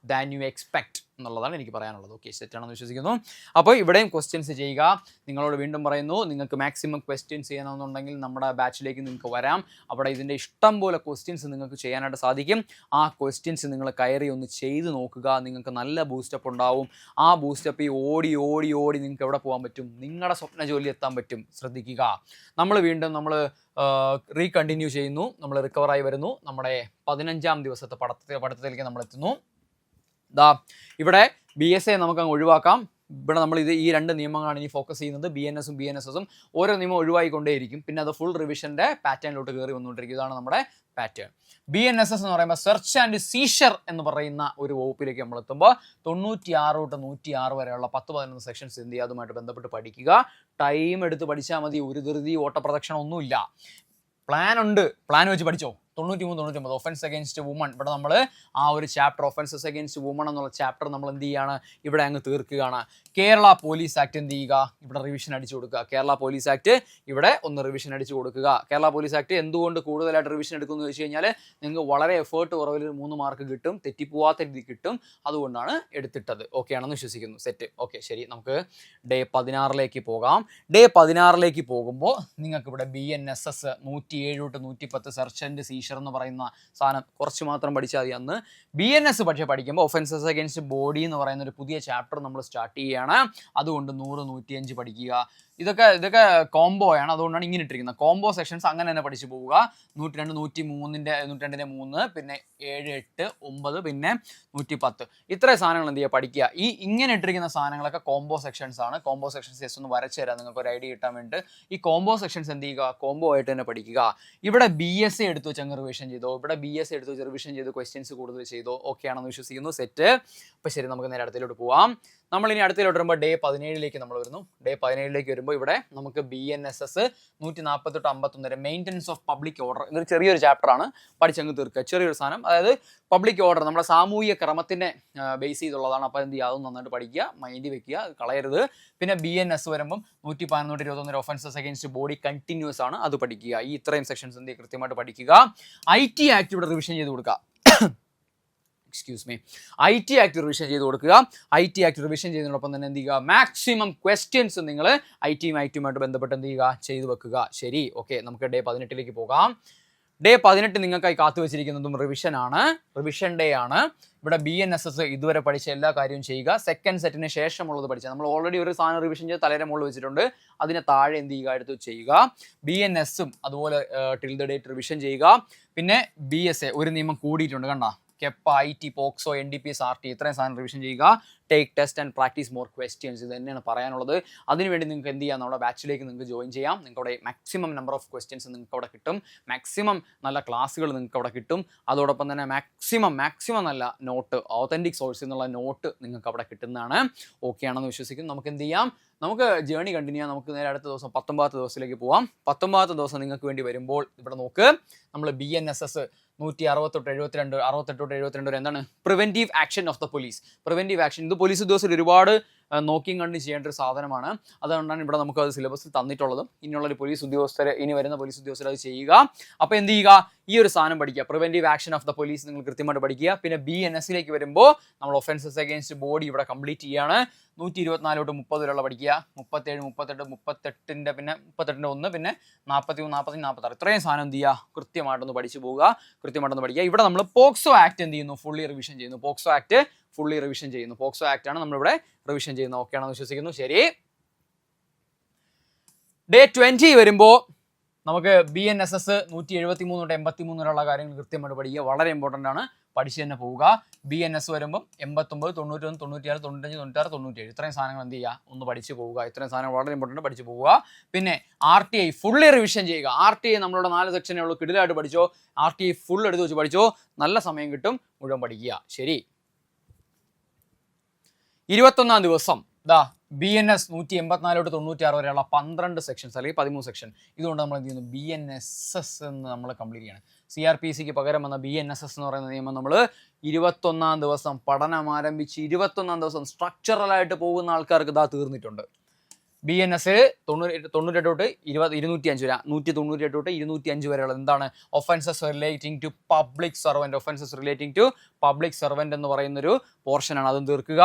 than you expect എന്നുള്ളതാണ് എനിക്ക് പറയാനുള്ളത്. ഓക്കെ, സെറ്റാണെന്ന് വിശ്വസിക്കുന്നു. അപ്പോൾ ഇവിടെയും ക്വസ്റ്റ്യൻസ് ചെയ്യുക. നിങ്ങളോട് വീണ്ടും പറയുന്നു, നിങ്ങൾക്ക് മാക്സിമം ക്വസ്റ്റ്യൻസ് ചെയ്യണമെന്നുണ്ടെങ്കിൽ നമ്മുടെ ബാച്ചിലേക്ക് നിങ്ങൾക്ക് വരാം. അവിടെ ഇതിൻ്റെ ഇഷ്ടം പോലെ ക്വസ്റ്റ്യൻസ് നിങ്ങൾക്ക് ചെയ്യാനായിട്ട് സാധിക്കും. ആ ക്വസ്റ്റ്യൻസ് നിങ്ങൾ കയറി ഒന്ന് ചെയ്ത് നോക്കുക. നിങ്ങൾക്ക് നല്ല ബൂസ്റ്റപ്പ് ഉണ്ടാവും. ആ ബൂസ്റ്റപ്പ് ഓടി നിങ്ങൾക്ക് എവിടെ പോകാൻ പറ്റും? നിങ്ങളുടെ സ്വപ്ന ജോലി എത്താൻ പറ്റും. ശ്രദ്ധിക്കുക. നമ്മൾ റീകണ്ടിന്യൂ ചെയ്യുന്നു. നമ്മൾ റിക്കവറായി വരുന്നു. നമ്മുടെ 15-ാം ദിവസത്തെ പഠിത്തത്തിലേക്ക് നമ്മൾ എത്തുന്നു. ഇവിടെ BSA നമുക്കങ്ങ് ഒഴിവാക്കാം. ഇവിടെ നമ്മൾ ഈ 2 നിയമങ്ങളാണ് ഇനി ഫോക്കസ് ചെയ്യുന്നത്. BNSഉം BNSSഉം ഓരോ നിയമം ഒഴിവായിക്കൊണ്ടേയിരിക്കും. പിന്നെ അത് ഫുൾ റിവിഷൻ്റെ പാറ്റേണിലോട്ട് കയറി വന്നുകൊണ്ടിരിക്കും. ഇതാണ് നമ്മുടെ പാറ്റേൺ. BNSS എന്ന് പറയുമ്പോൾ സെർച്ച് ആൻഡ് സീഷർ എന്ന് പറയുന്ന ഒരു വകുപ്പിലേക്ക് നമ്മൾ എത്തുമ്പോൾ 96 to 106 വരെയുള്ള 10-11 സെക്ഷൻസ് എന്ത് ചെയ്യുക? അതുമായിട്ട് ബന്ധപ്പെട്ട് പഠിക്കുക. ടൈം എടുത്ത് പഠിച്ചാൽ മതി. ഒരു ധൃതി ഓട്ടപ്രദക്ഷിണം ഒന്നുമില്ല. പ്ലാൻ ഉണ്ട്, പ്ലാൻ വെച്ച് പഠിച്ചോ. 93 ഒഫൻസ് അഗൈൻസ്റ്റ് വുമൺ. ഇവിടെ നമ്മൾ ആ ഒരു ചാപ്റ്റർ ഒഫൻസസ് അഗൈൻസ്റ്റ് വുമൺ എന്നുള്ള ചാപ്റ്റർ നമ്മൾ എന്ത് ചെയ്യുകയാണ്, ഇവിടെ അങ്ങ് തീർക്കുകയാണ്. കേരള പോലീസ് ആക്ട് എന്ത് ചെയ്യുക, ഇവിടെ റിവിഷൻ അടിച്ചു കൊടുക്കുക. കേരള പോലീസ് ആക്ട് ഇവിടെ ഒന്ന് റിവിഷൻ അടിച്ചു കൊടുക്കുക. കേരള പോലീസ് ആക്ട് എന്തുകൊണ്ട് കൂടുതലായിട്ട് റിവിഷൻ എടുക്കുമെന്ന് വെച്ച് കഴിഞ്ഞാൽ നിങ്ങൾക്ക് വളരെ എഫേർട്ട് കുറവിൽ 3 മാർക്ക് കിട്ടും, തെറ്റിപ്പോവാത്ത രീതി കിട്ടും. അതുകൊണ്ടാണ് എടുത്തിട്ടത്. ഓക്കെ ആണെന്ന് വിശ്വസിക്കുന്നു. സെറ്റ്. ഓക്കെ, ശരി. നമുക്ക് ഡേ 16 പോകാം. ഡേ 16 പോകുമ്പോൾ നിങ്ങൾക്ക് ഇവിടെ BNSS 107 തൊട്ട് 110 സെർച്ച് ആൻഡ് സീഷർ എന്ന് പറയുന്ന സാധനം കുറച്ച് മാത്രം പഠിച്ചാൽ മതി. അന്ന് BNS പക്ഷേ പഠിക്കുമ്പോൾ ഒഫൻസസ് അഗൈൻസ്റ്റ് ബോഡി എന്ന് പറയുന്ന ഒരു പുതിയ ചാപ്റ്റർ നമ്മൾ സ്റ്റാർട്ട് ചെയ്യുകയാണ്. അതുകൊണ്ട് 100, 105 പഠിക്കുക. ഇതൊക്കെ കോംബോ ആണ്. അതുകൊണ്ടാണ് ഇങ്ങനെ ഇട്ടിരിക്കുന്നത്. കോംബോ സെക്ഷൻസ് അങ്ങനെ തന്നെ പഠിച്ചു പോവുക. 102, 103, പിന്നെ 7, 8, 9, പിന്നെ 110 ഇത്രയും സാധനങ്ങൾ എന്ത് ചെയ്യുക, പഠിക്കുക. ഈ ഇങ്ങനെ ഇട്ടിരിക്കുന്ന സാധനങ്ങളൊക്കെ കോംബോ സെക്ഷൻസ് ആണ്. കോംബോ സെക്ഷൻസ് ജസ്റ്റ് ഒന്ന് വരച്ചു തരാം നിങ്ങൾക്ക് ഒരു ഐഡിയ കിട്ടാൻ വേണ്ടി. ഈ കോംബോ സെക്ഷൻസ് എന്ത് ചെയ്യുക, കോംബോ ആയിട്ട് തന്നെ പഠിക്കുക. ഇവിടെ BSA എടുത്ത് വെച്ച് അങ്ങ് റിവിഷൻ ചെയ്തോ, ഇവിടെ BSA എടുത്ത് വെച്ച് റിവിഷൻ ചെയ്ത് ക്വസ്റ്റ്യൻസ് കൂടുതൽ ചെയ്തോ. ഓക്കെ ആണെന്ന് വിശ്വസിക്കുന്നു. സെറ്റ്. അപ്പോൾ ശരി, നമുക്ക് നേരെ അടുത്തിലോട്ട് പോവാം. നമ്മളിനി അടുത്തിലോട്ട് വരുമ്പോൾ ഡേ 17 നമ്മൾ വരുന്നു. ഡേ 17 വരുമ്പോൾ ഇവിടെ നമുക്ക് BNSS 140-51 maintenance of public order. ഇതൊരു ചെറിയൊരു ചാപ്റ്ററാണ്, പഠിച്ചങ്ങ് തീർക്കുക. ചെറിയൊരു സാധനം, അതായത് പബ്ലിക് ഓർഡർ നമ്മുടെ സാമൂഹിക ക്രമത്തിനെ ബേസ് ചെയ്തുള്ളതാണ്. അപ്പോൾ എന്ത് ചെയ്യുക, അതും നന്നായിട്ട് പഠിക്കുക, മൈൻഡ് വെക്കുക, കളയരുത്. പിന്നെ BNS വരുമ്പം 111, 121 ഒഫൻസസ് അഗൈൻസ്റ്റ് ബോഡി കണ്ടിന്യൂസ് ആണ്, അത് പഠിക്കുക. ഈ ഇത്രയും സെക്ഷൻസ് എന്ത് ചെയ്യുക, കൃത്യമായിട്ട് പഠിക്കുക. IT ആക്ട് ഇവിടെ റിവിഷൻ ചെയ്ത് കൊടുക്കുക. IT ആക്ട് റിവിഷൻ ചെയ്ത് കൊടുക്കുക. IT ആക്ട് റിവിഷൻ ചെയ്യുന്നതിനോടൊപ്പം തന്നെ എന്ത് ചെയ്യുക, മാക്സിമം ക്വസ്റ്റ്യൻസ് നിങ്ങൾ ഐറ്റുമായിട്ട് ബന്ധപ്പെട്ട് എന്ത് ചെയ്യുക, ചെയ്തു വെക്കുക. ശരി, ഓക്കെ. നമുക്ക് ഡേ 18 പോകാം. ഡേ 18 നിങ്ങൾക്കായി കാത്തു വെച്ചിരിക്കുന്നതും റിവിഷൻ ഡേ ആണ്. ഇവിടെ BNSS ഇതുവരെ പഠിച്ച എല്ലാ കാര്യവും ചെയ്യുക. സെക്കൻഡ് സെറ്റിന് ശേഷമുള്ളത് പഠിച്ചാൽ നമ്മൾ ഓൾറെഡി ഒരു സാധനം റിവിഷൻ ചെയ്ത് തലേരെ മുകളിൽ വെച്ചിട്ടുണ്ട്. അതിന് താഴെ എന്ത് ചെയ്യുക, എടുത്ത് ചെയ്യുക. BNSും അതുപോലെ ടിൽ ദ ഡേറ്റ് റിവിഷൻ ചെയ്യുക. പിന്നെ BSA ഒരു നിയമം കൂടിയിട്ടുണ്ട്, കണ്ട. Kepa, IT, POCSO, NDPS, RT ഇത്രയും സാധനം റിവിഷൻ ചെയ്യുക. Take test and practice more questions. ഇത് തന്നെയാണ് പറയാനുള്ളത്. അതിനുവേണ്ടി നിങ്ങൾക്ക് എന്ത് ചെയ്യാം, നമ്മുടെ ബാച്ചിലേക്ക് നിങ്ങൾക്ക് ജോയിൻ ചെയ്യാം. നിങ്ങൾക്ക് അവിടെ മാക്സിമം നമ്പർ ഓഫ് ക്വസ്റ്റ്യൻസ് നിങ്ങൾക്ക് അവിടെ കിട്ടും. മാക്സിമം നല്ല ക്ലാസ്സുകൾ നിങ്ങൾക്ക് അവിടെ കിട്ടും. അതോടൊപ്പം തന്നെ മാക്സിമം നല്ല നോട്ട്, ഓതൻറ്റിക് സോഴ്സിൽ നിന്നുള്ള നോട്ട് നിങ്ങൾക്ക് അവിടെ കിട്ടുന്നതാണ്. ഓക്കെ ആണെന്ന് വിശ്വസിക്കുന്നു. നമുക്ക് എന്ത് ചെയ്യാം, നമുക്ക് ജേർണി കണ്ടിന്യൂ ചെയ്യാം. നമുക്ക് നേരെ അടുത്ത ദിവസം 19 ദിവസത്തിലേക്ക് പോവാം. 19 ദിവസം നിങ്ങൾക്ക് വേണ്ടി വരുമ്പോൾ ഇവിടെ നോക്ക്, നമ്മൾ BNSS 160-72, 68-72 എന്താണ്, preventive action of the police. Preventive action ഇത് പോലീസ് ഉദ്യോഗസ്ഥർ ഒരുപാട് നോക്കിയും കണ്ട് ചെയ്യേണ്ട ഒരു സാധനമാണ്. അതുകൊണ്ടാണ് ഇവിടെ നമുക്ക് അത് സിലബസിൽ തന്നിട്ടുള്ളതും. ഇനിയുള്ളൊരു പോലീസ് ഉദ്യോഗസ്ഥർ, ഇനി വരുന്ന പോലീസ് ഉദ്യോഗസ്ഥർ അത് ചെയ്യുക. അപ്പോൾ എന്ത് ചെയ്യുക, ഈ ഒരു സാധനം പഠിക്കുക. Preventive action of the police നിങ്ങൾ കൃത്യമായിട്ട് പഠിക്കുക. പിന്നെ BNSലേക്ക് വരുമ്പോൾ നമ്മൾ ഒഫൻസസ് അഗൈൻസ്റ്റ് ബോഡി ഇവിടെ കംപ്ലീറ്റ് ചെയ്യാണ്. 124 തൊട്ട് 30 വരെയുള്ള പഠിക്കുക. 37, 38, പിന്നെ 38ന്റെ 1, പിന്നെ 43, 45, 46 ഇത്രയും സാധനം എന്ത് ചെയ്യുക, കൃത്യമായിട്ടൊന്ന് പഠിച്ചു പോവുക. കൃത്യമായിട്ടൊന്ന് പഠിക്കുക. ഇവിടെ നമ്മൾ പോക്സോ ആക്ട് എന്ത് ചെയ്യുന്നു, ഫുള്ളി റിവിഷൻ ചെയ്യുന്നു. പോക്സോ ആക്ട് ഫുള്ളി റിവിഷൻ ചെയ്യുന്നു. പോക്സോ ആക്ട് ആണ് നമ്മളിവിടെ റിവിഷൻ ചെയ്യുന്നത്. ഓക്കെ ആണെന്ന് വിശ്വസിക്കുന്നു. ശരി, ഡേ 20 വരുമ്പോൾ നമുക്ക് BNSS 173 തൊട്ട് 83 വരെയുള്ള കാര്യങ്ങൾ കൃത്യമായിട്ട് പഠിക്കുക. വളരെ ഇമ്പോർട്ടൻ്റ് ആണ്, പഠിച്ച് തന്നെ പോവുക. BNS വരുമ്പോൾ 89, 91, 96, 95, 96, 97 ഇത്രയും സാധനങ്ങൾ എന്ത് ചെയ്യുക, ഒന്ന് പഠിച്ച് പോവുക. ഇത്രയും സാധനങ്ങൾ വളരെ ഇമ്പോർട്ടൻ്റ്, പഠിച്ച് പോവുക. പിന്നെ RTI ഫുള്ളി റിവിഷൻ ചെയ്യുക. RTI നമ്മളുടെ 4 സെക്ഷനേ ഉള്ളൂ, കിടിലായിട്ട് പഠിച്ചോ. RTI ഫുൾ എടുത്ത് വെച്ച് പഠിച്ചോ, നല്ല സമയം കിട്ടും, മുഴുവൻ പഠിക്കുക. ശരി, 21 ദിവസം BNS 184 തൊട്ട് 96 വരെയുള്ള 12 സെക്ഷൻസ് അല്ലെങ്കിൽ 13 സെക്ഷൻ. ഇതുകൊണ്ട് നമ്മൾ എന്ത് ചെയ്യുന്നു, BNSS എന്ന് നമ്മൾ കംപ്ലീറ്റ് ചെയ്യണം. CRPCക്ക് പകരം വന്ന BNSS എന്ന് പറയുന്ന നിയമം നമ്മൾ 21 ദിവസം പഠനം ആരംഭിച്ച് 21 ദിവസം സ്ട്രക്ചറലായിട്ട് പോകുന്ന ആൾക്കാർക്ക് തീർന്നിട്ടുണ്ട്. BNS 98 തൊട്ട് 205 വരെ, 198 തൊട്ട് 205 വരെയുള്ള എന്താണ്, offences relating to public servant. Offences relating to public servant എന്ന് പറയുന്നൊരു പോർഷനാണ്, അതും തീർക്കുക.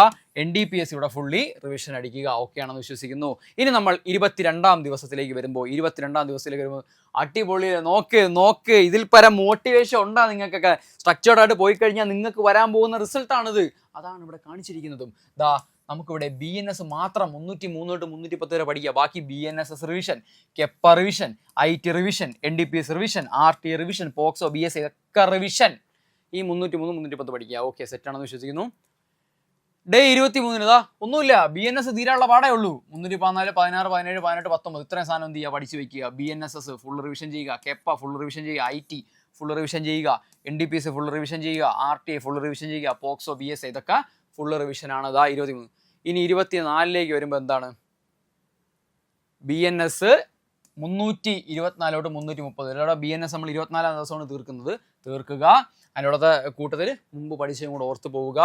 NDPS ഇവിടെ ഫുള്ളി റിവിഷൻ അടിക്കുക. ഓക്കെ ആണെന്ന് വിശ്വസിക്കുന്നു. ഇനി നമ്മൾ 22 ദിവസത്തിലേക്ക് വരുമ്പോൾ അടിപൊളി നോക്ക് ഇതിൽ പരം മോട്ടിവേഷൻ ഉണ്ടാ നിങ്ങൾക്കൊക്കെ. സ്ട്രക്ചേർഡ് ആയിട്ട് പോയി കഴിഞ്ഞാൽ നിങ്ങൾക്ക് വരാൻ പോകുന്ന റിസൾട്ടാണിത്. അതാണ് ഇവിടെ കാണിച്ചിരിക്കുന്നതും. നമുക്കിവിടെ BNS മാത്രം 303 തൊട്ട് 310 വരെ പഠിക്കുക. ബാക്കി BNSS revision, Kepa revision, IT revision, NDPS revision, RT revision, POCSO, BSA ഇതൊക്കെ റിവിഷൻ. ഈ 303, 310 പഠിക്കുക. ഓക്കെ, സെറ്റാണെന്ന് വിശ്വസിക്കുന്നു. ഡേ 23 ഒന്നുമില്ല, BNS തീരാനുള്ള പാടേ ഉള്ളൂ. 314, 16, 17, 18, 19 ഇത്രയും സാധനം എന്ത് ചെയ്യുക, പഠിച്ചു വയ്ക്കുക. BNSS ഫുൾ റിവിഷൻ ചെയ്യുക, കെപ്പ ഫുൾ റിവിഷൻ ചെയ്യുക, IT ഫുൾ റിവിഷൻ ചെയ്യുക, NDPS ഫുൾ റിവിഷൻ ചെയ്യുക, RTI ഫുൾ റിവിഷൻ ചെയ്യുക, പോക്സോ, BSA ഇതൊക്കെ ഫുൾ റിവിഷനാണ്. 23. ഇനി 24 വരുമ്പോൾ എന്താണ്, BNS 324 330. ഇവിടെ BNS നമ്മൾ 24 ദിവസമാണ് തീർക്കുക. അതിനോടത്തെ കൂട്ടത്തിൽ മുമ്പ് പഠിച്ചതും കൂടെ ഓർത്ത് പോവുക.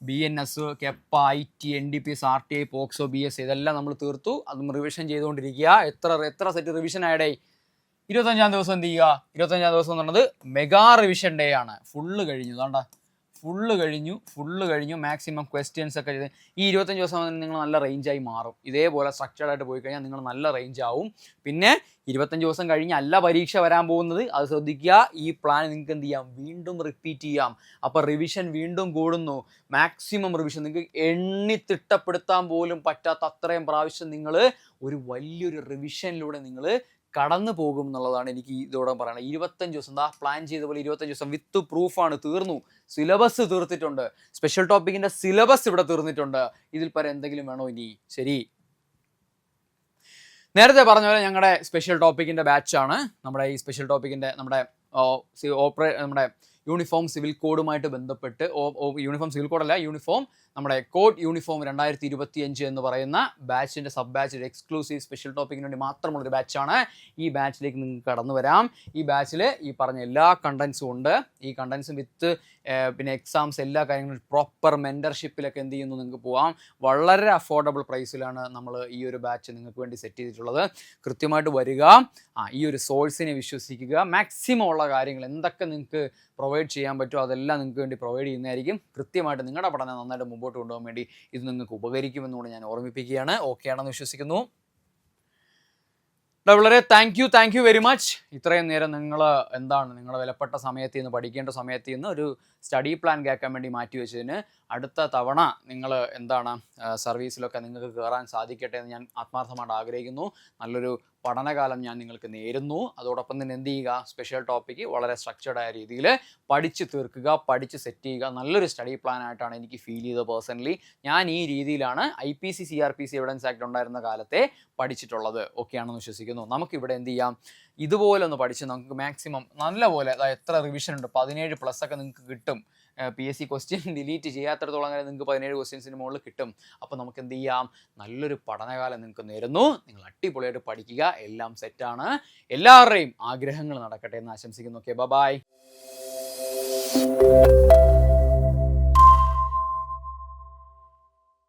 BNS, Kepa, IT, NDPS, RTI, POCSO, BS ഇതെല്ലാം നമ്മൾ തീർത്തു. അതും റിവിഷൻ ചെയ്തുകൊണ്ടിരിക്കുക. എത്ര സെറ്റ് റിവിഷൻ ആയടേ? 25-ാം ദിവസം എന്ത് ചെയ്യുക? 25-ാം ദിവസം എന്ന് പറയുന്നത് മെഗാ റിവിഷൻ ഡേ ആണ്. ഫുള്ള് കഴിഞ്ഞു. മാക്സിമം ക്വസ്റ്റ്യൻസ് ഒക്കെ ചെയ്ത് ഈ 25 ദിവസം നിങ്ങൾ നല്ല റേഞ്ചായി മാറും. ഇതേപോലെ സ്ട്രക്ചർഡ് ആയിട്ട് പോയി കഴിഞ്ഞാൽ നിങ്ങൾ നല്ല റേഞ്ച് ആവും. പിന്നെ 25 ദിവസം കഴിഞ്ഞ് അല്ല പരീക്ഷ വരാൻ പോകുന്നത്, അത് ശ്രദ്ധിക്കുക. ഈ പ്ലാൻ നിങ്ങൾക്ക് എന്ത് ചെയ്യാം? വീണ്ടും റിപ്പീറ്റ് ചെയ്യാം. അപ്പോൾ റിവിഷൻ വീണ്ടും കൂടുന്നു. മാക്സിമം റിവിഷൻ നിങ്ങൾക്ക് എണ്ണി തിട്ടപ്പെടുത്താൻ പോലും പറ്റാത്ത അത്രയും പ്രാവശ്യം നിങ്ങൾ ഒരു വലിയൊരു റിവിഷനിലൂടെ നിങ്ങൾ കടന്നു പോകും എന്നുള്ളതാണ് എനിക്ക് ഇതോടെ പറയുന്നത്. 25 ദിവസം പ്ലാൻ ചെയ്ത പോലെ 25 ദിവസം വിത്ത് പ്രൂഫാണ്. തീർന്നു. സിലബസ് തീർത്തിട്ടുണ്ട്. സ്പെഷ്യൽ ടോപ്പിക്കിന്റെ സിലബസ് ഇവിടെ തീർന്നിട്ടുണ്ട്. ഇതിൽ പരം എന്തെങ്കിലും വേണോ ഇനി? ശരി, നേരത്തെ പറഞ്ഞ പോലെ ഞങ്ങളുടെ സ്പെഷ്യൽ ടോപ്പിക്കിന്റെ ബാച്ചാണ്. നമ്മുടെ ഈ സ്പെഷ്യൽ ടോപ്പിക്കിന്റെ നമ്മുടെ യൂണിഫോം സിവിൽ കോഡുമായിട്ട് ബന്ധപ്പെട്ട് യൂണിഫോം സിവിൽ കോഡല്ല, നമ്മുടെ കോഡ് യൂണിഫോം 2025 എന്ന് പറയുന്ന ബാച്ചിൻ്റെ സബ് ബാച്ച് എക്സ്ക്ലൂസീവ് സ്പെഷ്യൽ ടോപ്പിക്കിന് വേണ്ടി മാത്രമുള്ളൊരു ബാച്ചാണ്. ഈ ബാച്ചിലേക്ക് നിങ്ങൾക്ക് കടന്നു വരാം. ഈ ബാച്ചിൽ ഈ പറഞ്ഞ എല്ലാ കണ്ടൻസും ഉണ്ട്. ഈ കണ്ടൻസും വിത്ത് പിന്നെ എക്സാംസ് എല്ലാ കാര്യങ്ങളും പ്രോപ്പർ മെൻറ്റർഷിപ്പിലൊക്കെ എന്ത് ചെയ്യുന്നു നിങ്ങൾക്ക് പോകാം. വളരെ അഫോർഡബിൾ പ്രൈസിലാണ് നമ്മൾ ഈ ഒരു ബാച്ച് നിങ്ങൾക്ക് വേണ്ടി സെറ്റ് ചെയ്തിട്ടുള്ളത്. കൃത്യമായിട്ട് വരിക, ഈ ഒരു സോഴ്സിനെ വിശ്വസിക്കുക. മാക്സിമം ഉള്ള കാര്യങ്ങൾ എന്തൊക്കെ നിങ്ങൾക്ക് പ്രൊവൈഡ് ചെയ്യാൻ പറ്റുമോ അതെല്ലാം നിങ്ങൾക്ക് വേണ്ടി പ്രൊവൈഡ് ചെയ്യുന്നതായിരിക്കും. കൃത്യമായിട്ട് നിങ്ങളുടെ പഠനം നന്നായിട്ട് മുമ്പോട്ട് കൊണ്ടുപോകാൻ വേണ്ടി ഇത് നിങ്ങൾക്ക് ഉപകരിക്കുമെന്നുകൂടെ ഞാൻ ഓർമ്മിപ്പിക്കുകയാണ്. ഓക്കെ ആണെന്ന് വിശ്വസിക്കുന്നു. വളരെ താങ്ക് യു വെരി മച്ച്. ഇത്രയും നേരം നിങ്ങൾ നിങ്ങളുടെ വിലപ്പെട്ട സമയത്ത് നിന്ന് പഠിക്കേണ്ട സമയത്ത് നിന്ന് ഒരു സ്റ്റഡി പ്ലാൻ കേൾക്കാൻ വേണ്ടി മാറ്റി വെച്ചതിന് അടുത്ത തവണ നിങ്ങൾ സർവീസിലൊക്കെ നിങ്ങൾക്ക് കയറാൻ സാധിക്കട്ടെ എന്ന് ഞാൻ ആത്മാർത്ഥമായിട്ട് ആഗ്രഹിക്കുന്നു. നല്ലൊരു പഠനകാലം ഞാൻ നിങ്ങൾക്ക് നേരുന്നു. അതോടൊപ്പം തന്നെ എന്ത് ചെയ്യുക? സ്പെഷ്യൽ ടോപ്പിക്ക് വളരെ സ്ട്രക്ചർഡ് ആയ രീതിയിൽ പഠിച്ച് തീർക്കുക, പഠിച്ച് സെറ്റ് ചെയ്യുക. നല്ലൊരു സ്റ്റഡി പ്ലാൻ ആയിട്ടാണ് എനിക്ക് ഫീൽ ചെയ്തത് പേഴ്സണലി. ഞാൻ ഈ രീതിയിലാണ് IPC CRPC എവിഡൻസ് ആക്ട് ഉണ്ടായിരുന്ന കാലത്തെ പഠിച്ചിട്ടുള്ളത്. ഓക്കെ ആണെന്ന് വിശ്വസിക്കുന്നു. നമുക്കിവിടെ എന്ത് ചെയ്യാം? ഇതുപോലെ ഒന്ന് പഠിച്ച് നമുക്ക് മാക്സിമം നല്ലപോലെ എത്ര റിവിഷൻ ഉണ്ട് 17+ ഒക്കെ നിങ്ങൾക്ക് കിട്ടും. PSC ക്വസ്റ്റ്യൻ ഡിലീറ്റ് ചെയ്യാത്തിടത്തോളം അങ്ങനെ നിങ്ങൾക്ക് 17 ക്വസ്റ്റ്യൻസിന് മുകളിൽ കിട്ടും. അപ്പോൾ നമുക്ക് എന്ത് ചെയ്യാം? നല്ലൊരു പഠനകാലം നിങ്ങൾക്ക് നേരുന്നു. നിങ്ങൾ അടിപൊളിയായിട്ട് പഠിക്കുക. എല്ലാം സെറ്റാണ്. എല്ലാവരുടെയും ആഗ്രഹങ്ങൾ നടക്കട്ടെ എന്ന് ആശംസിക്കുന്നു. Okay, by.